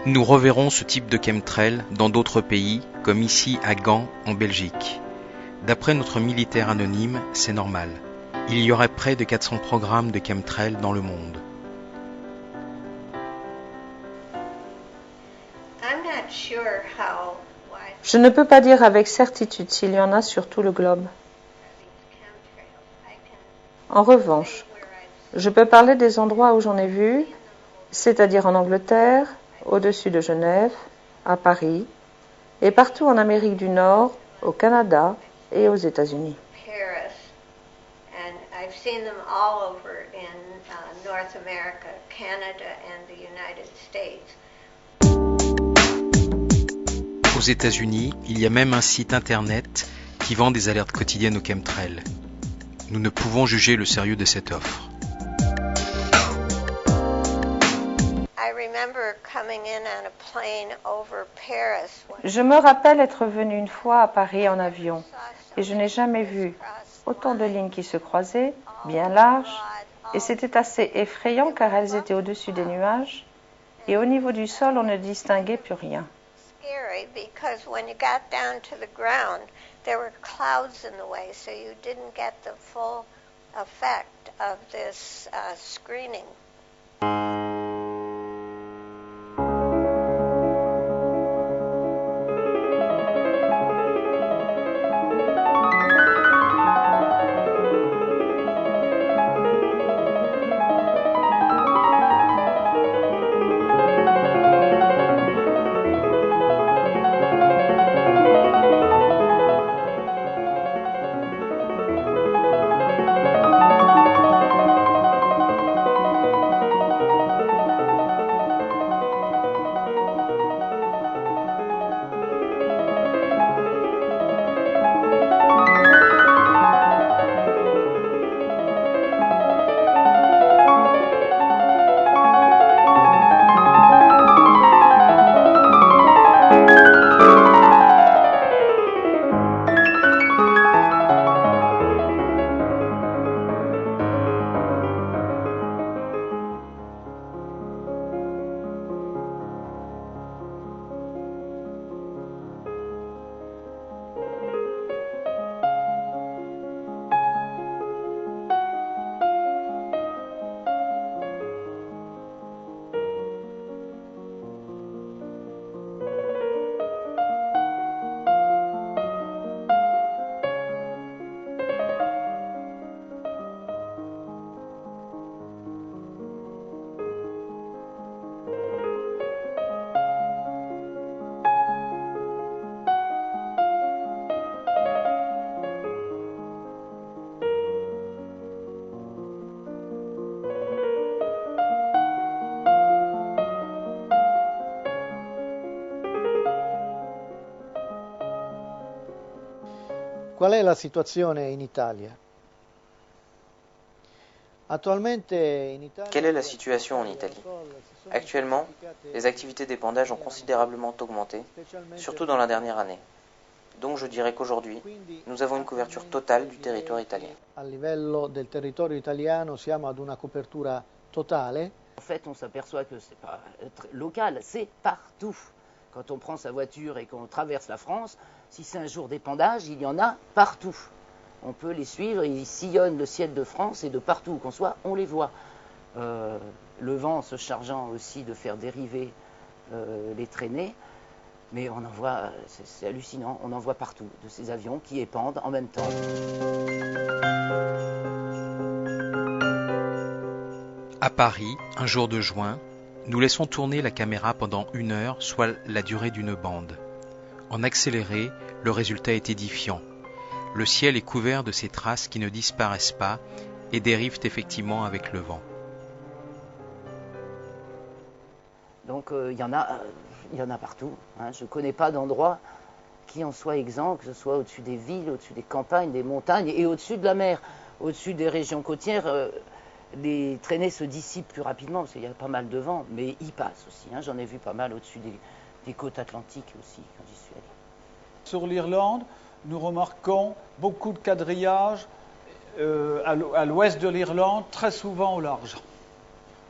Nous reverrons ce type de chemtrail dans d'autres pays, comme ici à Gand, en Belgique. D'après notre militaire anonyme, c'est normal. Il y aurait près de 400 programmes de chemtrail dans le monde. I'm not sure how Je ne peux pas dire avec certitude s'il y en a sur tout le globe. En revanche, je peux parler des endroits où j'en ai vu, c'est-à-dire en Angleterre, au-dessus de Genève, à Paris, et partout en Amérique du Nord, au Canada et aux États-Unis. Paris, and I've seen them all over in North America, Canada, and the United States. Aux États-Unis, il y a même un site internet qui vend des alertes quotidiennes au chemtrail. Nous ne pouvons juger le sérieux de cette offre. Je me rappelle être venu une fois à Paris en avion et je n'ai jamais vu autant de lignes qui se croisaient, bien larges, et c'était assez effrayant car elles étaient au-dessus des nuages et au niveau du sol on ne distinguait plus rien. Scary because when you got down to the ground, there were clouds in the way, so you didn't get the full effect of this screening. Qual è la situazione in Italia? Quelle est la situation en Italie? Actuellement, les activités d'épandage ont considérablement augmenté, surtout dans la dernière année. Donc je dirais qu'aujourd'hui, nous avons une couverture totale du territoire italien. A livello del territorio italiano siamo ad una copertura totale. En fait, on s'aperçoit que c'est pas local, c'est partout. Quand on prend sa voiture et qu'on traverse la France, si c'est un jour d'épandage, il y en a partout. On peut les suivre, ils sillonnent le ciel de France et de partout où qu'on soit, on les voit. Le vent se chargeant aussi de faire dériver les traînées, mais on en voit, c'est hallucinant, on en voit partout, de ces avions qui épandent en même temps. À Paris, un jour de juin, nous laissons tourner la caméra pendant 1 heure, soit la durée d'une bande. En accéléré, le résultat est édifiant. Le ciel est couvert de ces traces qui ne disparaissent pas et dérivent effectivement avec le vent. Donc il y en a partout. Hein. Je ne connais pas d'endroit qui en soit exempt, que ce soit au-dessus des villes, au-dessus des campagnes, des montagnes et au-dessus de la mer. Au-dessus des régions côtières, les traînées se dissipent plus rapidement parce qu'il y a pas mal de vent, mais ils passent aussi. Hein. J'en ai vu pas mal au-dessus des côtes atlantiques aussi quand j'y suis allé. Sur l'Irlande, nous remarquons beaucoup de quadrillage à l'ouest de l'Irlande, très souvent au large,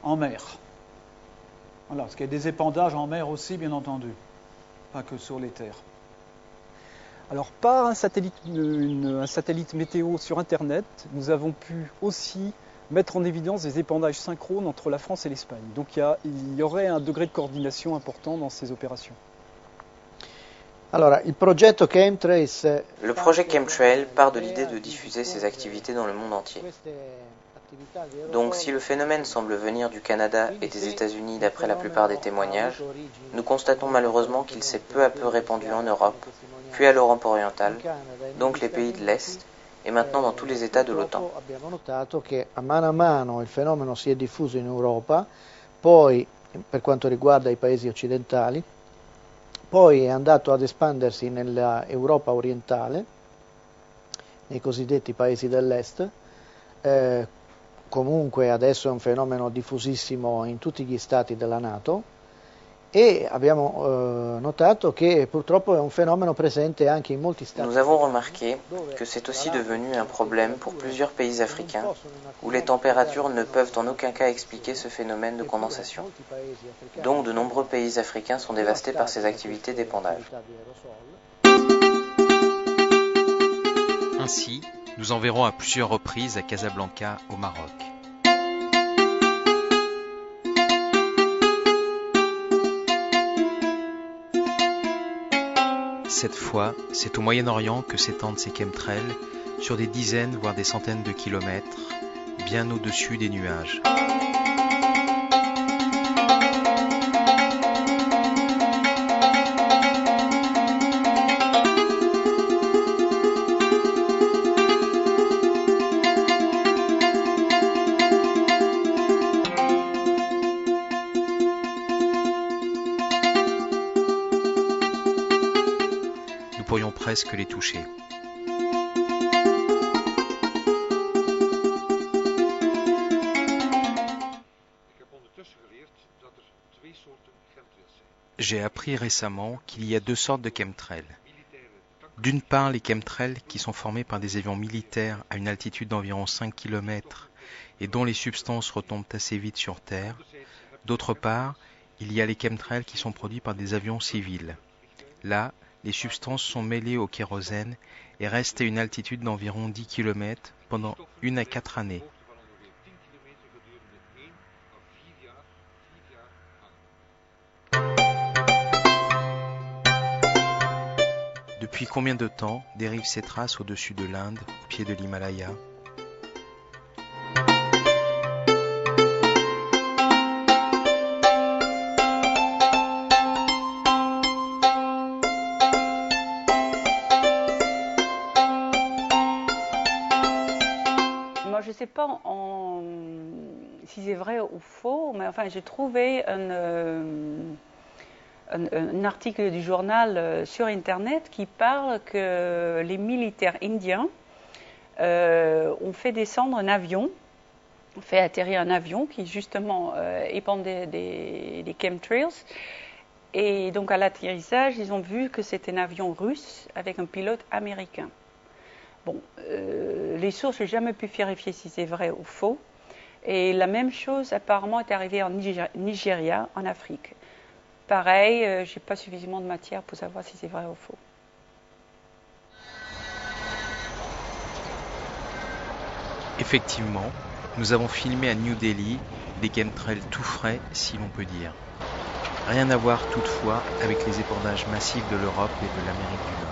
en mer. Voilà, parce qu'il y a des épandages en mer aussi, bien entendu, pas que sur les terres. Alors, par un satellite météo sur Internet, nous avons pu aussi mettre en évidence des épandages synchrones entre la France et l'Espagne. Donc il y aurait un degré de coordination important dans ces opérations. Le projet Chemtrail part de l'idée de diffuser ces activités dans le monde entier. Donc si le phénomène semble venir du Canada et des États-Unis d'après la plupart des témoignages, nous constatons malheureusement qu'il s'est peu à peu répandu en Europe, puis à l'Europe orientale, donc les pays de l'Est, et maintenant dans tous les États de l'OTAN. Abbiamo notato che a mano il fenomeno si è diffuso in Europa, poi per quanto riguarda i paesi occidentali, poi è andato ad espandersi nella Europa orientale, nei cosiddetti paesi dell'est, comunque adesso è un fenomeno diffusissimo in tutti gli stati della NATO e abbiamo notato che purtroppo è un fenomeno presente anche in molti stati. Nous avons remarqué que c'est aussi devenu un problème pour plusieurs pays africains où les températures ne peuvent en aucun cas expliquer ce phénomène de condensation. Donc de nombreux pays africains sont dévastés par ces activités d'épandage. Ainsi, nous enverrons à plusieurs reprises à Casablanca, au Maroc. Cette fois, c'est au Moyen-Orient que s'étendent ces chemtrails, sur des dizaines voire des centaines de kilomètres, bien au-dessus des nuages. Nous pourrions presque les toucher. J'ai appris récemment qu'il y a 2 sortes de chemtrails. D'une part, les chemtrails qui sont formés par des avions militaires à une altitude d'environ 5 km et dont les substances retombent assez vite sur Terre. D'autre part, il y a les chemtrails qui sont produits par des avions civils. Là, les substances sont mêlées au kérosène et restent à une altitude d'environ 10 km pendant 1 à 4 années. Depuis combien de temps dérivent ces traces au-dessus de l'Inde, au pied de l'Himalaya ? Moi, je ne sais pas si c'est vrai ou faux, mais enfin, j'ai trouvé un article du journal sur Internet qui parle que les militaires indiens ont fait descendre un avion, ont fait atterrir un avion qui justement épandait des chemtrails. Et donc à l'atterrissage, ils ont vu que c'était un avion russe avec un pilote américain. Bon, les sources n'ont jamais pu vérifier si c'est vrai ou faux. Et la même chose apparemment est arrivée en Nigeria, en Afrique. Pareil, je n'ai pas suffisamment de matière pour savoir si c'est vrai ou faux. Effectivement, nous avons filmé à New Delhi des chemtrails tout frais, si l'on peut dire. Rien à voir toutefois avec les épandages massifs de l'Europe et de l'Amérique du Nord.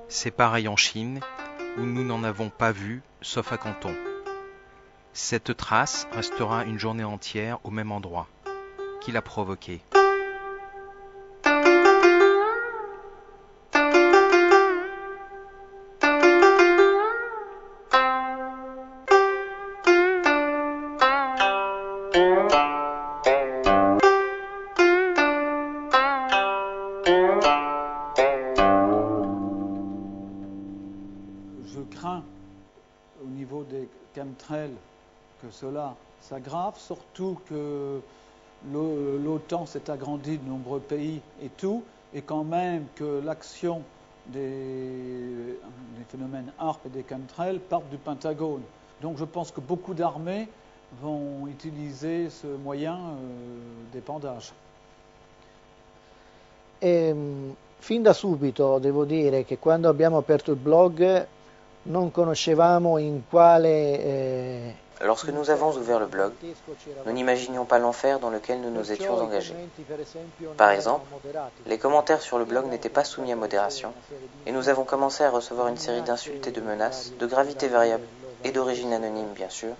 C'est pareil en Chine, où nous n'en avons pas vu, sauf à Canton. Cette trace restera une journée entière au même endroit. Qui l'a provoquée ? Au niveau des chemtrails que cela s'aggrave, surtout que l'OTAN s'est agrandie de nombreux pays et tout, et quand même que l'action des phénomènes HAARP et des chemtrails partent du Pentagone. Donc je pense que beaucoup d'armées vont utiliser ce moyen d'épandage. Fin da subito devo dire che quando abbiamo aperto il blog non conoscevamo in quale... Lorsque nous avons ouvert le blog, nous n'imaginions pas l'enfer dans lequel nous nous étions engagés. Par exemple, les commentaires sur le blog n'étaient pas soumis à modération, et nous avons commencé à recevoir une série d'insultes et de menaces, de gravité variable et d'origine anonyme bien sûr,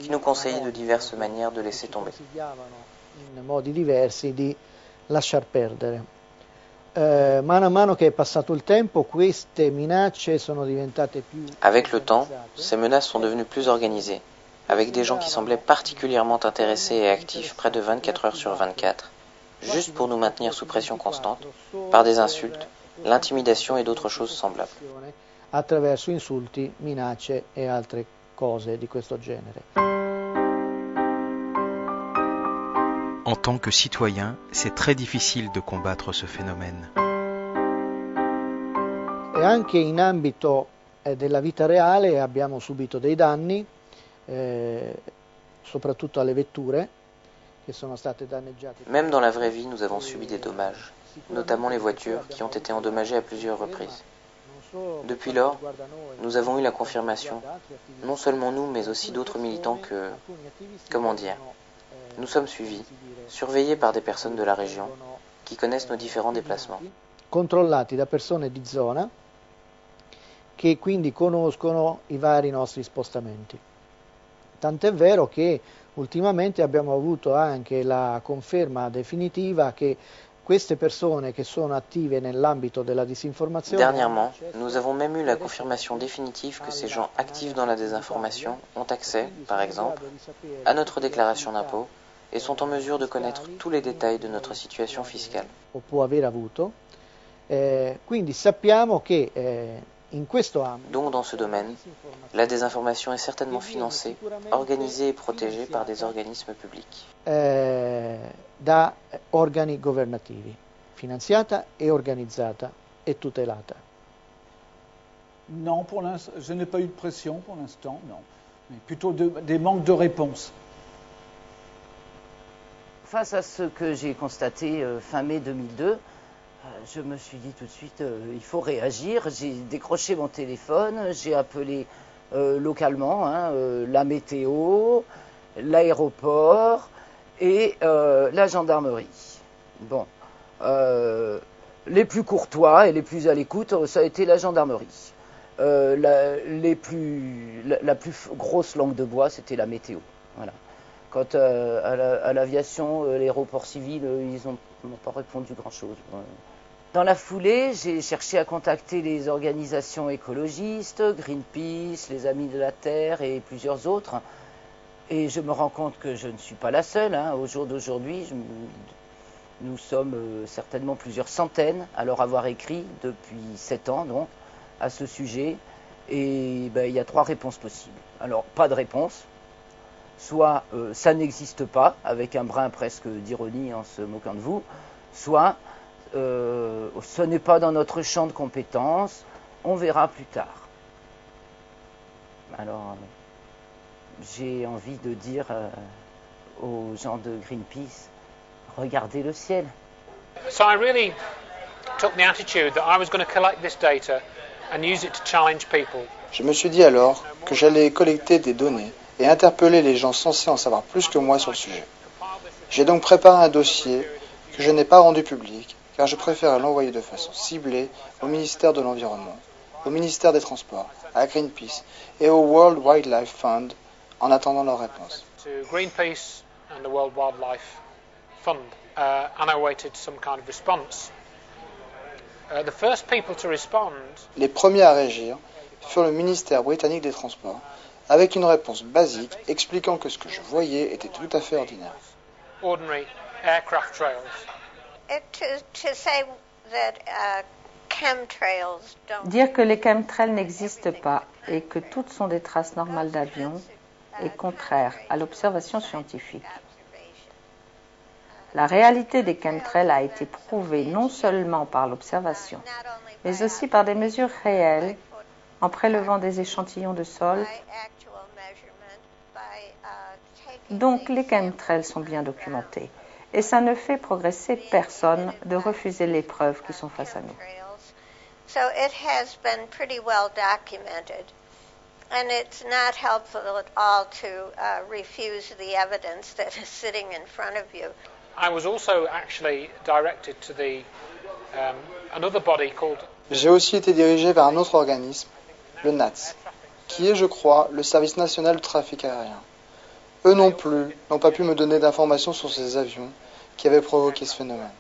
qui nous conseillaient de diverses manières de laisser tomber. In modi diversi di lasciar perdere. Mano a mano che è passato il tempo, queste minacce sono diventate più... Avec le temps, ces menaces sont devenues plus organisées, avec des gens qui semblaient particulièrement intéressés et actifs près de 24 heures sur 24, juste pour nous maintenir sous pression constante, par des insultes, l'intimidation et d'autres choses semblables. Attraverso insulti, minacce e altre cose di questo genere. En tant que citoyen, c'est très difficile de combattre ce phénomène. E anche in ambito della vita reale abbiamo subito dei danni, soprattutto alle vetture, che sono state danneggiate. Même dans la vraie vie, nous avons subi des dommages, notamment les voitures qui ont été endommagées à plusieurs reprises. Depuis lors, nous avons eu la confirmation, non seulement nous, mais aussi d'autres militants que, comment dire, nous sommes suivis, surveillés par des personnes de la région qui connaissent nos différents déplacements. Controllati da persone di zona che quindi conoscono i vari nostri spostamenti. Tant'è vero che ultimamente abbiamo avuto anche la conferma definitiva che queste persone che sono attive nell'ambito della disinformazione... Dernièrement, nous avons même eu la confirmation définitive que ces gens actifs dans la désinformation ont accès, par exemple, à notre déclaration d'impôt et sont en mesure de connaître tous les détails de notre situation fiscale. O può aver avuto. Quindi sappiamo che in questo ambito... Donc dans ce domaine, la désinformation est certainement financée, organisée et protégée par des organismes publics. Da organi governativi, finanziata e organizzata e tutelata. Non, pour l'instant, je n'ai pas eu de pression pour l'instant, non. Mais plutôt des manques de réponse. Face à ce que j'ai constaté fin mai 2002, je me suis dit tout de suite, il faut réagir. J'ai décroché mon téléphone, j'ai appelé localement la météo, l'aéroport et la gendarmerie. Bon, les plus courtois et les plus à l'écoute, ça a été la gendarmerie. La plus grosse langue de bois, c'était la météo. Voilà. Quant à l'aviation, l'aéroport civil, ils n'ont pas répondu grand-chose. Dans la foulée, j'ai cherché à contacter les organisations écologistes, Greenpeace, les Amis de la Terre et plusieurs autres. Et je me rends compte que je ne suis pas la seule. Au jour d'aujourd'hui, nous sommes certainement plusieurs centaines à leur avoir écrit depuis 7 ans donc, à ce sujet. Et il y a 3 réponses possibles. Alors, pas de réponse. Soit ça n'existe pas, avec un brin presque d'ironie en se moquant de vous, soit ce n'est pas dans notre champ de compétences, on verra plus tard. Alors, j'ai envie de dire aux gens de Greenpeace, regardez le ciel. So I really took the attitude that I was going to collect this data and use it to challenge people. Je me suis dit alors que j'allais collecter des données et interpeller les gens censés en savoir plus que moi sur le sujet. J'ai donc préparé un dossier que je n'ai pas rendu public, car je préfère l'envoyer de façon ciblée au ministère de l'Environnement, au ministère des Transports, à Greenpeace et au World Wildlife Fund en attendant leur réponse. To Greenpeace and the World Wildlife Fund, and I waited some kind of response. The first people to respond. Les premiers à réagir furent le ministère britannique des Transports, avec une réponse basique expliquant que ce que je voyais était tout à fait ordinaire. Ordinary aircraft trails. To say that chemtrails don't. Dire que les chemtrails n'existent pas et que toutes sont des traces normales d'avions est contraire à l'observation scientifique. La réalité des chemtrails a été prouvée non seulement par l'observation, mais aussi par des mesures réelles en prélevant des échantillons de sol. Donc les chemtrails sont bien documentés et ça ne fait progresser personne de refuser les preuves qui sont face à nous. So it has been pretty well documented, and it's not helpful at all to refuse the evidence that is sitting in front of you. I was also actually directed to the another body called. J'ai aussi été dirigé vers un autre organisme, le NATS, qui est, je crois, le Service national du trafic aérien. Eux non plus n'ont pas pu me donner d'informations sur ces avions qui avaient provoqué ce phénomène.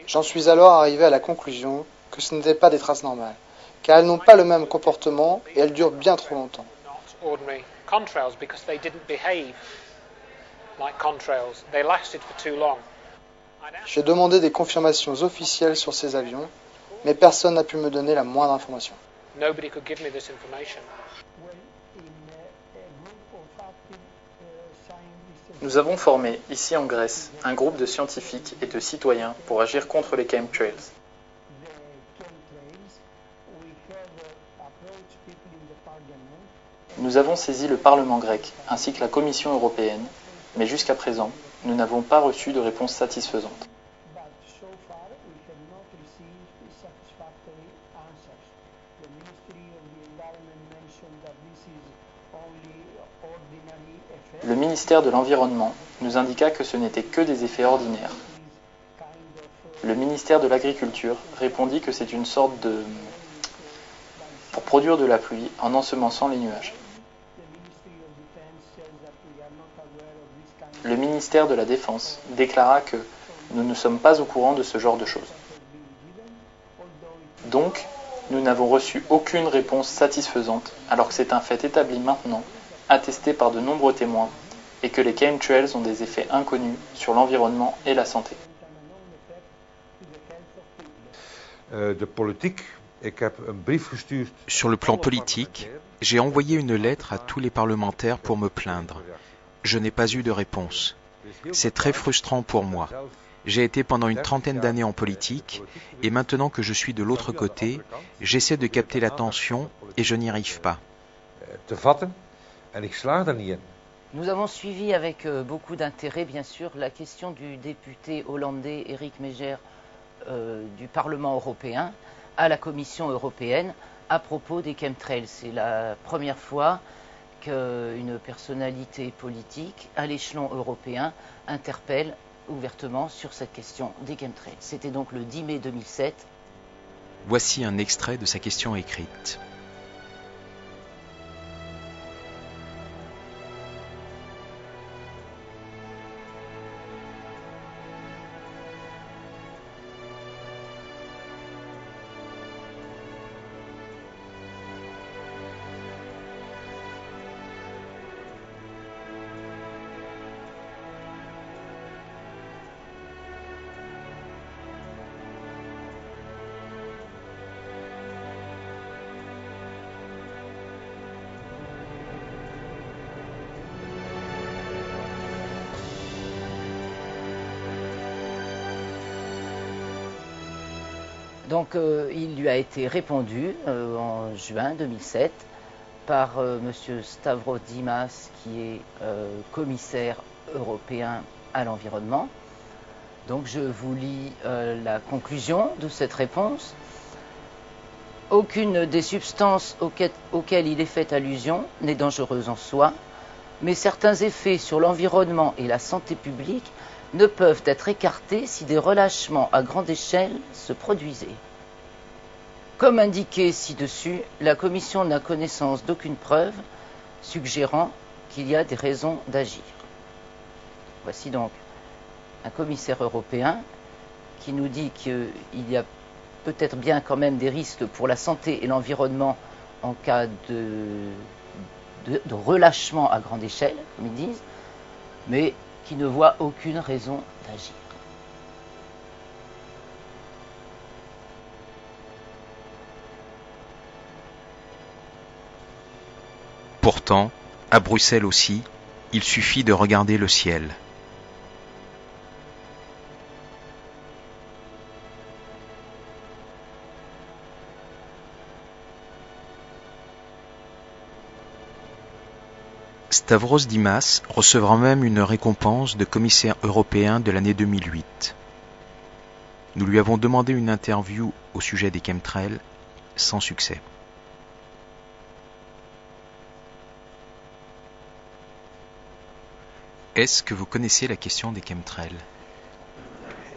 J'en suis alors arrivé à la conclusion que ce n'étaient pas des traces normales, car elles n'ont pas le même comportement et elles durent bien trop longtemps. J'ai demandé des confirmations officielles sur ces avions, mais personne n'a pu me donner la moindre information. Nous avons formé, ici en Grèce, un groupe de scientifiques et de citoyens pour agir contre les chemtrails. Nous avons saisi le Parlement grec ainsi que la Commission européenne, mais jusqu'à présent, nous n'avons pas reçu de réponse satisfaisante. Le ministère de l'Environnement nous indiqua que ce n'était que des effets ordinaires. Le ministère de l'Agriculture répondit que c'est une sorte de... pour produire de la pluie en ensemençant les nuages. Le ministère de la Défense déclara que nous ne sommes pas au courant de ce genre de choses. Donc, nous n'avons reçu aucune réponse satisfaisante, alors que c'est un fait établi maintenant, attesté par de nombreux témoins, et que les chemtrails ont des effets inconnus sur l'environnement et la santé. Sur le plan politique, j'ai envoyé une lettre à tous les parlementaires pour me plaindre. Je n'ai pas eu de réponse. C'est très frustrant pour moi. J'ai été pendant une 30aine d'années en politique et maintenant que je suis de l'autre côté, j'essaie de capter l'attention et je n'y arrive pas. Nous avons suivi avec beaucoup d'intérêt, bien sûr, la question du député hollandais Eric Meijer du Parlement européen à la Commission européenne à propos des chemtrails. C'est la première fois qu'une personnalité politique à l'échelon européen interpelle ouvertement sur cette question des chemtrails. C'était donc le 10 mai 2007. Voici un extrait de sa question écrite. Donc il lui a été répondu en juin 2007 par M. Stavros Dimas, qui est commissaire européen à l'environnement. Donc je vous lis la conclusion de cette réponse. Aucune des substances auxquelles il est fait allusion n'est dangereuse en soi, mais certains effets sur l'environnement et la santé publique ne peuvent être écartés si des relâchements à grande échelle se produisaient. Comme indiqué ci-dessus, la Commission n'a connaissance d'aucune preuve suggérant qu'il y a des raisons d'agir. Voici donc un commissaire européen qui nous dit qu'il y a peut-être bien quand même des risques pour la santé et l'environnement en cas de relâchement à grande échelle, comme ils disent, mais qui ne voit aucune raison d'agir. Pourtant, à Bruxelles aussi, il suffit de regarder le ciel. Stavros Dimas recevra même une récompense de commissaire européen de l'année 2008. Nous lui avons demandé une interview au sujet des chemtrails, sans succès. Est-ce que vous connaissez la question des chemtrails ?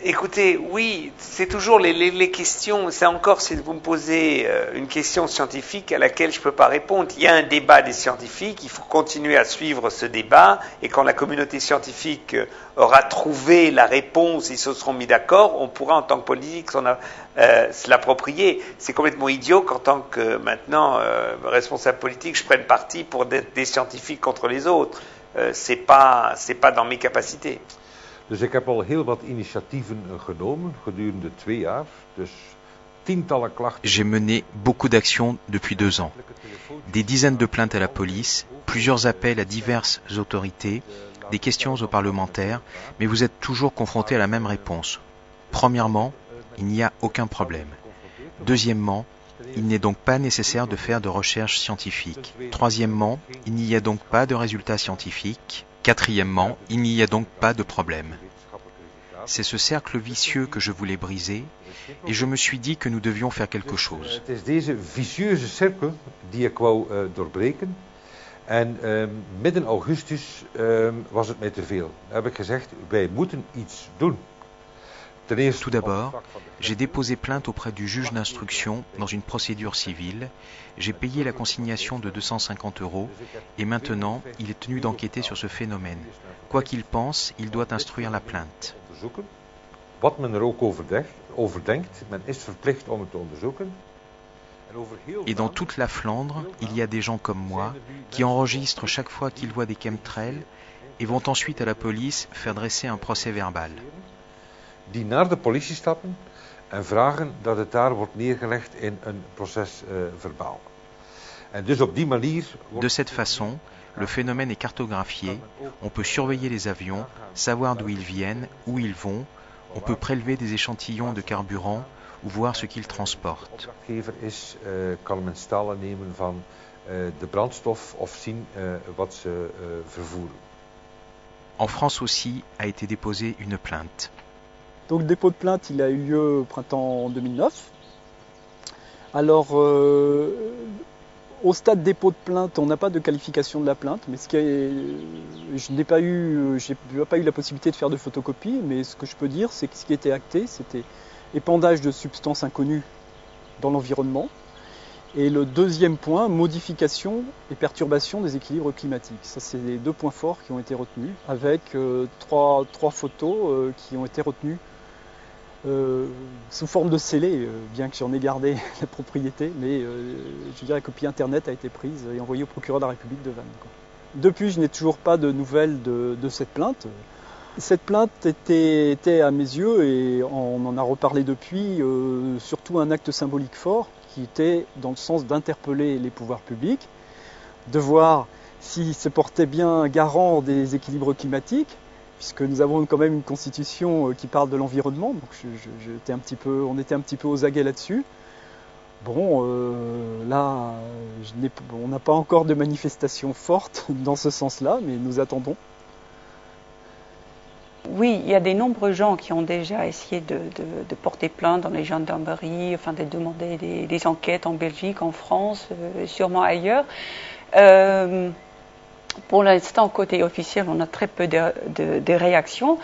Écoutez, oui, c'est toujours les questions, c'est encore si vous me posez une question scientifique à laquelle je ne peux pas répondre. Il y a un débat des scientifiques, il faut continuer à suivre ce débat, et quand la communauté scientifique aura trouvé la réponse, ils se seront mis d'accord, on pourra en tant que politique se l'approprier. C'est complètement idiot qu'en tant que maintenant responsable politique, je prenne parti pour des scientifiques contre les autres. C'est pas dans mes capacités. Dus ik heb al heel wat initiatieven genomen gedurende 2 jaar. Dus tientallen klachten. J'ai mené beaucoup d'actions depuis 2 ans. Des dizaines de plaintes à la police, plusieurs appels à diverses autorités, des questions aux parlementaires, mais vous êtes toujours confronté à la même réponse. Premièrement, il n'y a aucun problème. Deuxièmement, il n'est donc pas nécessaire de faire de recherches scientifiques. Troisièmement, il n'y a donc pas de résultats scientifiques. Quatrièmement, il n'y a donc pas de problème. C'est ce cercle vicieux que je voulais briser et je me suis dit que nous devions faire quelque chose. Het is deze vicieuze cirkel die ik wou doorbreken. En midden augustus was het mij te veel. Dan heb ik gezegd, wij moeten iets doen. Tout d'abord, j'ai déposé plainte auprès du juge d'instruction dans une procédure civile. J'ai payé la consignation de 250 € et maintenant, il est tenu d'enquêter sur ce phénomène. Quoi qu'il pense, il doit instruire la plainte. Wat men er ook over denkt, men is verplicht om het te onderzoeken. Et dans toute la Flandre, il y a des gens comme moi qui enregistrent chaque fois qu'ils voient des chemtrails et vont ensuite à la police faire dresser un procès verbal. Die naar de politie stappen en vragen dat het daar wordt neergelegd in een proces verbaal. En dus op die manier De cette façon, le phénomène est cartographié, on peut surveiller les avions, savoir d'où ils viennent, où ils vont, on peut prélever des échantillons de carburant ou voir ce qu'ils transportent. Is, kan men stalen nemen van de brandstof of zien wat ze vervoeren. En France aussi a été déposée une plainte. Donc le dépôt de plainte, il a eu lieu au printemps 2009. Alors, au stade dépôt de plainte, on n'a pas de qualification de la plainte, mais je n'ai pas eu la possibilité de faire de photocopie, mais ce que je peux dire, c'est que ce qui était acté, c'était épandage de substances inconnues dans l'environnement. Et le deuxième point, modification et perturbation des équilibres climatiques. Ça, c'est les 2 points forts qui ont été retenus, avec 3 photos qui ont été retenues sous forme de scellé, bien que j'en ai gardé la propriété, mais je dirais que copie internet a été prise et envoyée au procureur de la République de Vannes. Depuis, je n'ai toujours pas de nouvelles de cette plainte. Cette plainte était à mes yeux, et on en a reparlé depuis, surtout un acte symbolique fort qui était dans le sens d'interpeller les pouvoirs publics, de voir s'ils se portaient bien garant des équilibres climatiques puisque nous avons quand même une constitution qui parle de l'environnement, donc on était un petit peu aux aguets là-dessus. Bon, là, on n'a pas encore de manifestation forte dans ce sens-là, mais nous attendons. Oui, il y a de nombreux gens qui ont déjà essayé de porter plainte dans les gendarmeries, enfin de demander des enquêtes en Belgique, en France, sûrement ailleurs. Pour l'instant, côté officiel, on a très peu de réactions.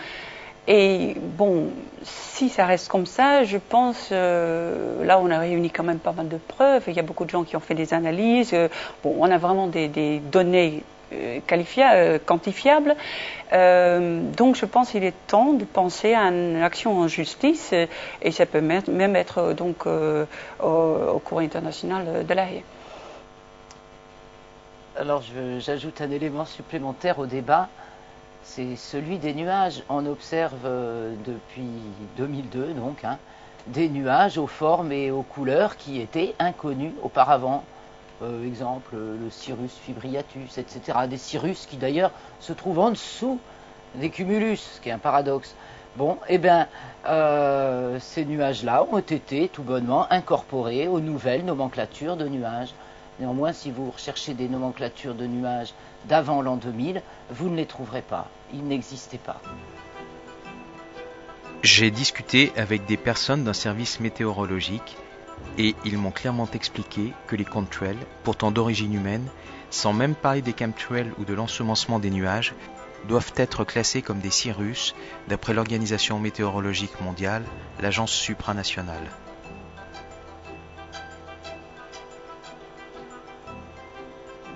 Et bon, si ça reste comme ça, je pense, là on a réuni quand même pas mal de preuves, il y a beaucoup de gens qui ont fait des analyses, bon, on a vraiment des données quantifiables, donc je pense qu'il est temps de penser à une action en justice, et ça peut même être donc au Cour international de La Haye. Alors j'ajoute un élément supplémentaire au débat. C'est celui des nuages. On observe depuis 2002 donc des nuages aux formes et aux couleurs qui étaient inconnus auparavant. Exemple le Cirrus fibriatus, etc. Des cirrus qui d'ailleurs se trouvent en dessous des cumulus, ce qui est un paradoxe. Bon, eh bien, ces nuages-là ont été tout bonnement incorporés aux nouvelles nomenclatures de nuages. Néanmoins, si vous recherchez des nomenclatures de nuages d'avant l'an 2000, vous ne les trouverez pas. Ils n'existaient pas. J'ai discuté avec des personnes d'un service météorologique et ils m'ont clairement expliqué que les chemtrails, pourtant d'origine humaine, sans même parler des chemtrails ou de l'ensemencement des nuages, doivent être classés comme des cirrus d'après l'Organisation météorologique mondiale, l'agence supranationale.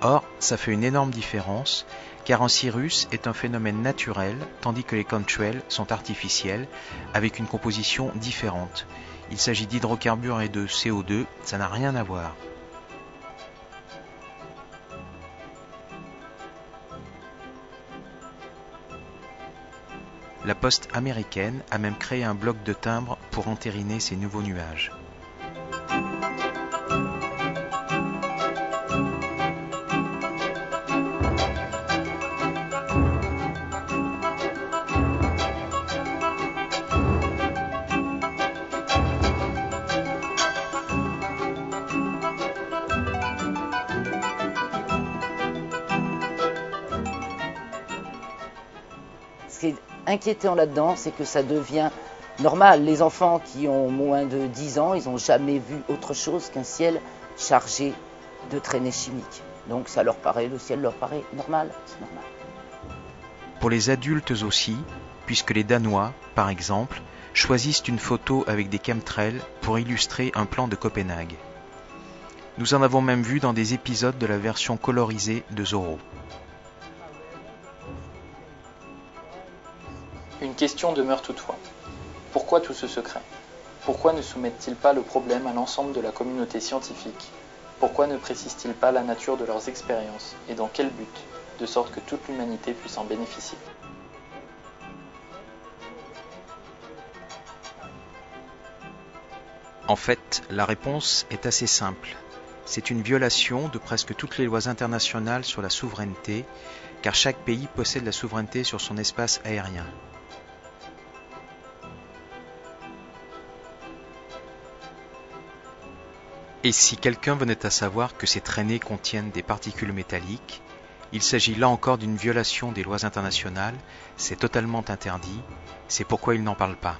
Or, ça fait une énorme différence, car un cirrus est un phénomène naturel, tandis que les chemtrails sont artificiels, avec une composition différente. Il s'agit d'hydrocarbures et de CO2, ça n'a rien à voir. La poste américaine a même créé un bloc de timbres pour entériner ces nouveaux nuages. Ce qui est inquiétant là-dedans, c'est que ça devient normal. Les enfants qui ont moins de 10 ans, ils n'ont jamais vu autre chose qu'un ciel chargé de traînées chimiques. Donc le ciel leur paraît normal, c'est normal. Pour les adultes aussi, puisque les Danois, par exemple, choisissent une photo avec des chemtrails pour illustrer un plan de Copenhague. Nous en avons même vu dans des épisodes de la version colorisée de Zorro. Une question demeure toutefois. Pourquoi tout ce secret? Pourquoi ne soumettent-ils pas le problème à l'ensemble de la communauté scientifique? Pourquoi ne précisent-ils pas la nature de leurs expériences et dans quel but, de sorte que toute l'humanité puisse en bénéficier? En fait, la réponse est assez simple. C'est une violation de presque toutes les lois internationales sur la souveraineté, car chaque pays possède la souveraineté sur son espace aérien. Et si quelqu'un venait à savoir que ces traînées contiennent des particules métalliques, il s'agit là encore d'une violation des lois internationales, c'est totalement interdit, c'est pourquoi ils n'en parlent pas.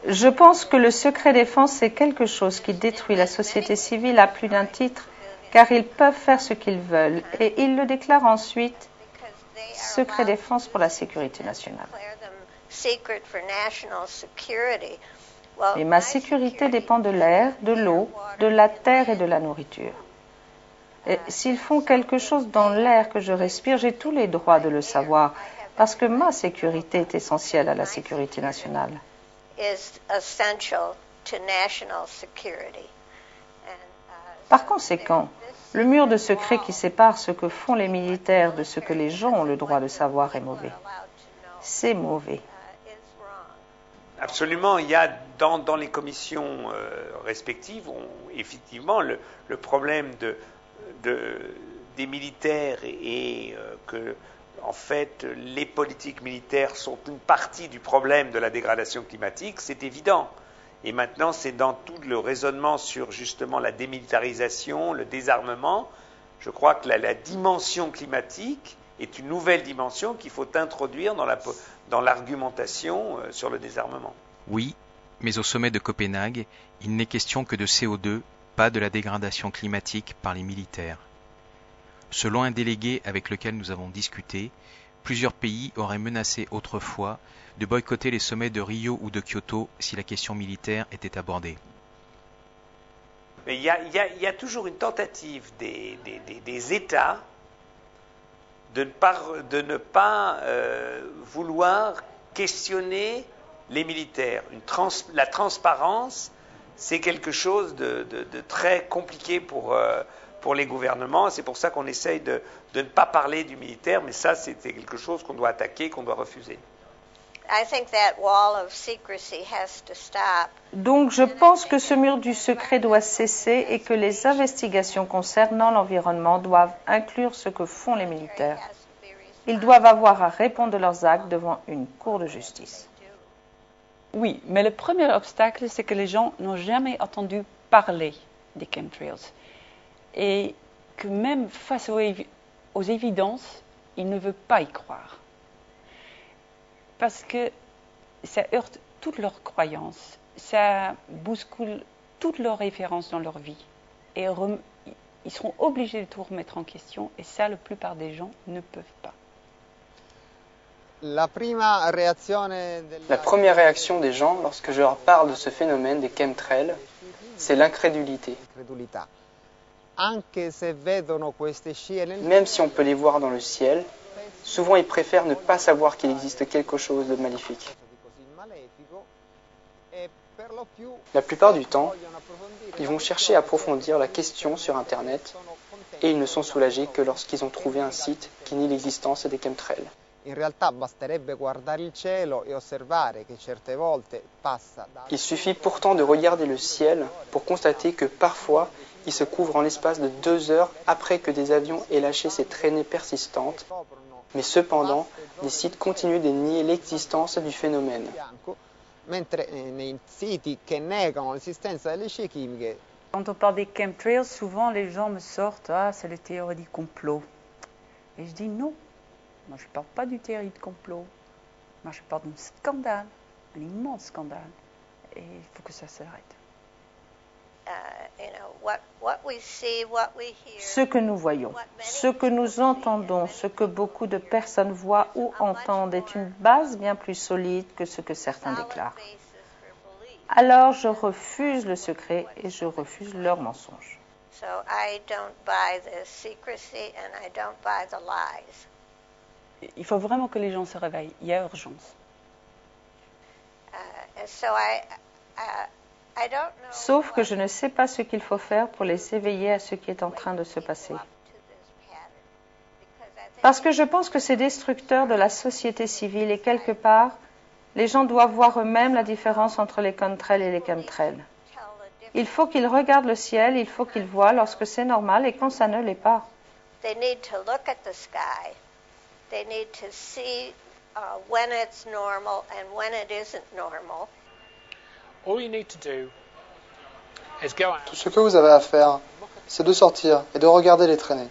Je pense que le secret défense est quelque chose qui détruit la société civile à plus d'un titre, car ils peuvent faire ce qu'ils veulent et ils le déclarent ensuite secret défense pour la sécurité nationale. Et ma sécurité dépend de l'air, de l'eau, de la terre et de la nourriture. Et s'ils font quelque chose dans l'air que je respire, j'ai tous les droits de le savoir, parce que ma sécurité est essentielle à la sécurité nationale. Par conséquent, le mur de secret qui sépare ce que font les militaires de ce que les gens ont le droit de savoir est mauvais. C'est mauvais. Absolument, il y a dans les commissions respectives, effectivement, le problème des militaires et que, en fait, les politiques militaires sont une partie du problème de la dégradation climatique, c'est évident. Et maintenant, c'est dans tout le raisonnement sur justement la démilitarisation, le désarmement. Je crois que la dimension climatique est une nouvelle dimension qu'il faut introduire dans l'argumentation sur le désarmement. Oui, mais au sommet de Copenhague, il n'est question que de CO2, pas de la dégradation climatique par les militaires. Selon un délégué avec lequel nous avons discuté, plusieurs pays auraient menacé autrefois de boycotter les sommets de Rio ou de Kyoto si la question militaire était abordée. Mais il y a toujours une tentative des États de ne pas vouloir questionner les militaires. La transparence, c'est quelque chose de très compliqué pour les gouvernements. C'est pour ça qu'on essaye de ne pas parler du militaire, mais ça, c'est quelque chose qu'on doit attaquer, qu'on doit refuser. Donc je pense que ce mur du secret doit cesser et que les investigations concernant l'environnement doivent inclure ce que font les militaires. Ils doivent avoir à répondre de leurs actes devant une cour de justice. Oui, mais le premier obstacle, c'est que les gens n'ont jamais entendu parler des chemtrails. Et que même face aux évidences, ils ne veulent pas y croire. Parce que ça heurte toutes leurs croyances, ça bouscule toutes leurs références dans leur vie. Et ils seront obligés de tout remettre en question, et ça, la plupart des gens ne peuvent pas. La première réaction des gens lorsque je leur parle de ce phénomène des chemtrails, c'est l'incrédulité. Même si on peut les voir dans le ciel, souvent ils préfèrent ne pas savoir qu'il existe quelque chose de maléfique. La plupart du temps, ils vont chercher à approfondir la question sur Internet et ils ne sont soulagés que lorsqu'ils ont trouvé un site qui nie l'existence des chemtrails. Il suffit pourtant de regarder le ciel pour constater que parfois il se couvre en l'espace de 2 heures après que des avions aient lâché ces traînées persistantes. Mais cependant, des sites continuent de nier l'existence du phénomène. Quand on parle des chemtrails, souvent les gens me sortent « Ah, c'est la théorie du complot ». Et je dis non. Moi, je ne parle pas du théorie de complot. Moi, je parle d'un scandale, un immense scandale. Et il faut que ça s'arrête. Ce que nous voyons, ce que nous entendons, ce que beaucoup de personnes voient ou entendent est une base bien plus solide que ce que certains déclarent. Alors, je refuse le secret et je refuse leurs mensonges. Il faut vraiment que les gens se réveillent. Il y a urgence. Sauf que je ne sais pas ce qu'il faut faire pour les éveiller à ce qui est en train de se passer. Parce que je pense que c'est destructeur de la société civile et quelque part, les gens doivent voir eux-mêmes la différence entre les contrails et les chemtrails. Il faut qu'ils regardent le ciel, il faut qu'ils voient lorsque c'est normal et quand ça ne l'est pas. They need to look at the sky. They need to see when it's normal and when it isn't normal. All you need to do is go out. Tout ce que vous avez à faire, c'est de sortir et de regarder les traînées.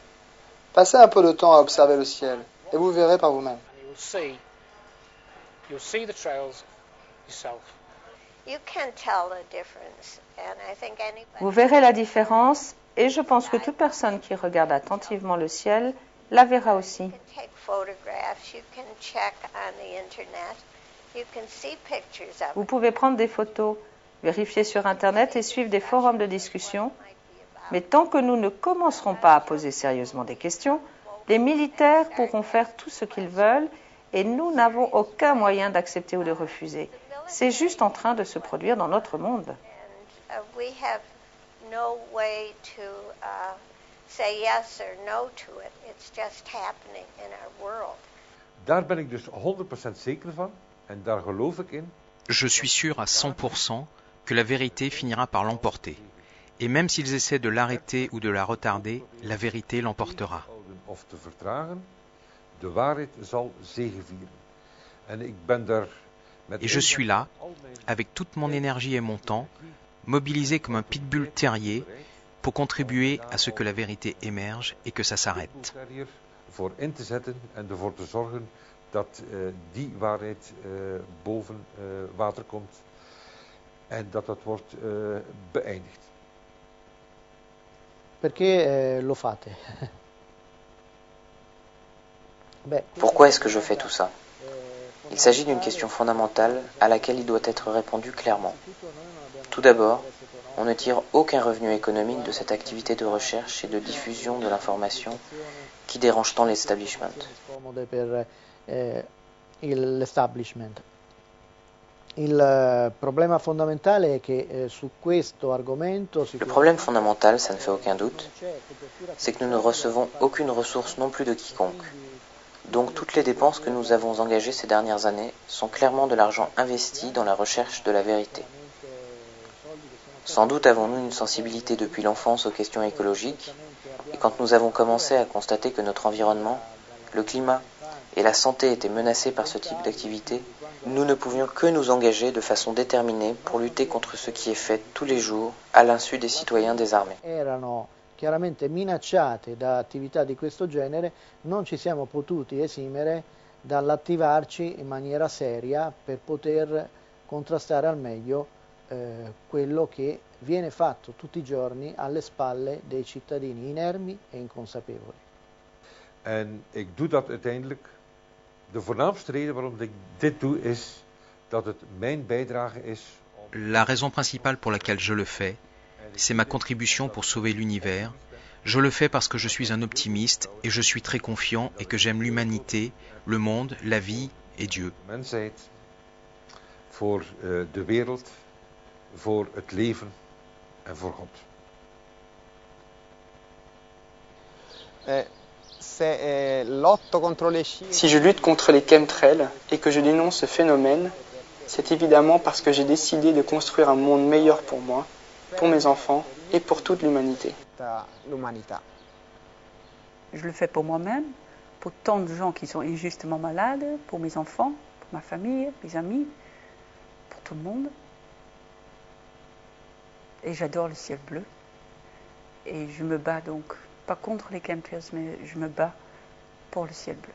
Passez un peu de temps à observer le ciel et vous verrez par vous-même. You'll see the trails yourself. You can tell the difference, and I think anybody. Vous verrez la différence et je pense que toute personne qui regarde attentivement le ciel la verra aussi. You can take photographs. You can check on the internet. You can see pictures of Vous it. pouvez prendre des photos, vérifier sur Internet et suivre des forums de discussion. Mais tant que nous ne commencerons pas à poser sérieusement des questions, les militaires pourront faire tout ce qu'ils veulent et nous n'avons aucun moyen d'accepter ou de refuser. C'est juste en train de se produire dans notre monde. We have no way to say yes or no to it. It's just happening in our world. Daar ben ik dus 100% zeker van en daar geloof ik in. Je suis sûr à 100% que la vérité finira par l'emporter. Et même s'ils essaient de l'arrêter ou de la retarder, la vérité l'emportera. Et je suis là, avec toute mon énergie et mon temps, mobilisé comme un pitbull terrier, pour contribuer à ce que la vérité émerge et que ça s'arrête. Dat die waarheid boven water komt en dat wordt beëindigd. Perché lo fate? Pourquoi est-ce que je fais tout ça? Il s'agit d'une question fondamentale à laquelle il doit être répondu clairement. Tout d'abord, on ne tire aucun revenu économique de cette activité de recherche et de diffusion de l'information qui dérange tant l'establishment. L'establishment. Le problème fondamental, ça ne fait aucun doute, c'est que nous ne recevons aucune ressource non plus de quiconque. Donc toutes les dépenses que nous avons engagées ces dernières années sont clairement de l'argent investi dans la recherche de la vérité. Sans doute avons-nous une sensibilité depuis l'enfance aux questions écologiques, et quand nous avons commencé à constater que notre environnement, le climat et la santé étaient menacés par ce type d'activité, nous ne pouvions que nous engager de façon déterminée pour lutter contre ce qui est fait tous les jours à l'insu des citoyens désarmés. Erano chiaramente minacciate da attività di questo genere, non ci siamo potuti esimere dall'attivarci in maniera seria per poter contrastare al meglio quello che viene fatto tutti i giorni alle spalle dei cittadini inermi e inconsapevoli. En ik doe dat uiteindelijk. De voornaamste reden waarom ik dit doe is dat het mijn bijdrage is. La raison principale pour laquelle je le fais, c'est ma contribution pour sauver l'univers. Je le fais parce que je suis un optimiste et je suis très confiant et que j'aime l'humanité, le monde, la vie et Dieu. Mensheid, voor de wereld, voor het leven en voor God. Si je lutte contre les chemtrails et que je dénonce ce phénomène, c'est évidemment parce que j'ai décidé de construire un monde meilleur pour moi, pour mes enfants et pour toute l'humanité. Je le fais pour moi-même, pour tant de gens qui sont injustement malades, pour mes enfants, pour ma famille, mes amis, pour tout le monde. Et j'adore le ciel bleu. Et je me bats donc, pas contre les chemtrails, mais je me bats pour le ciel bleu.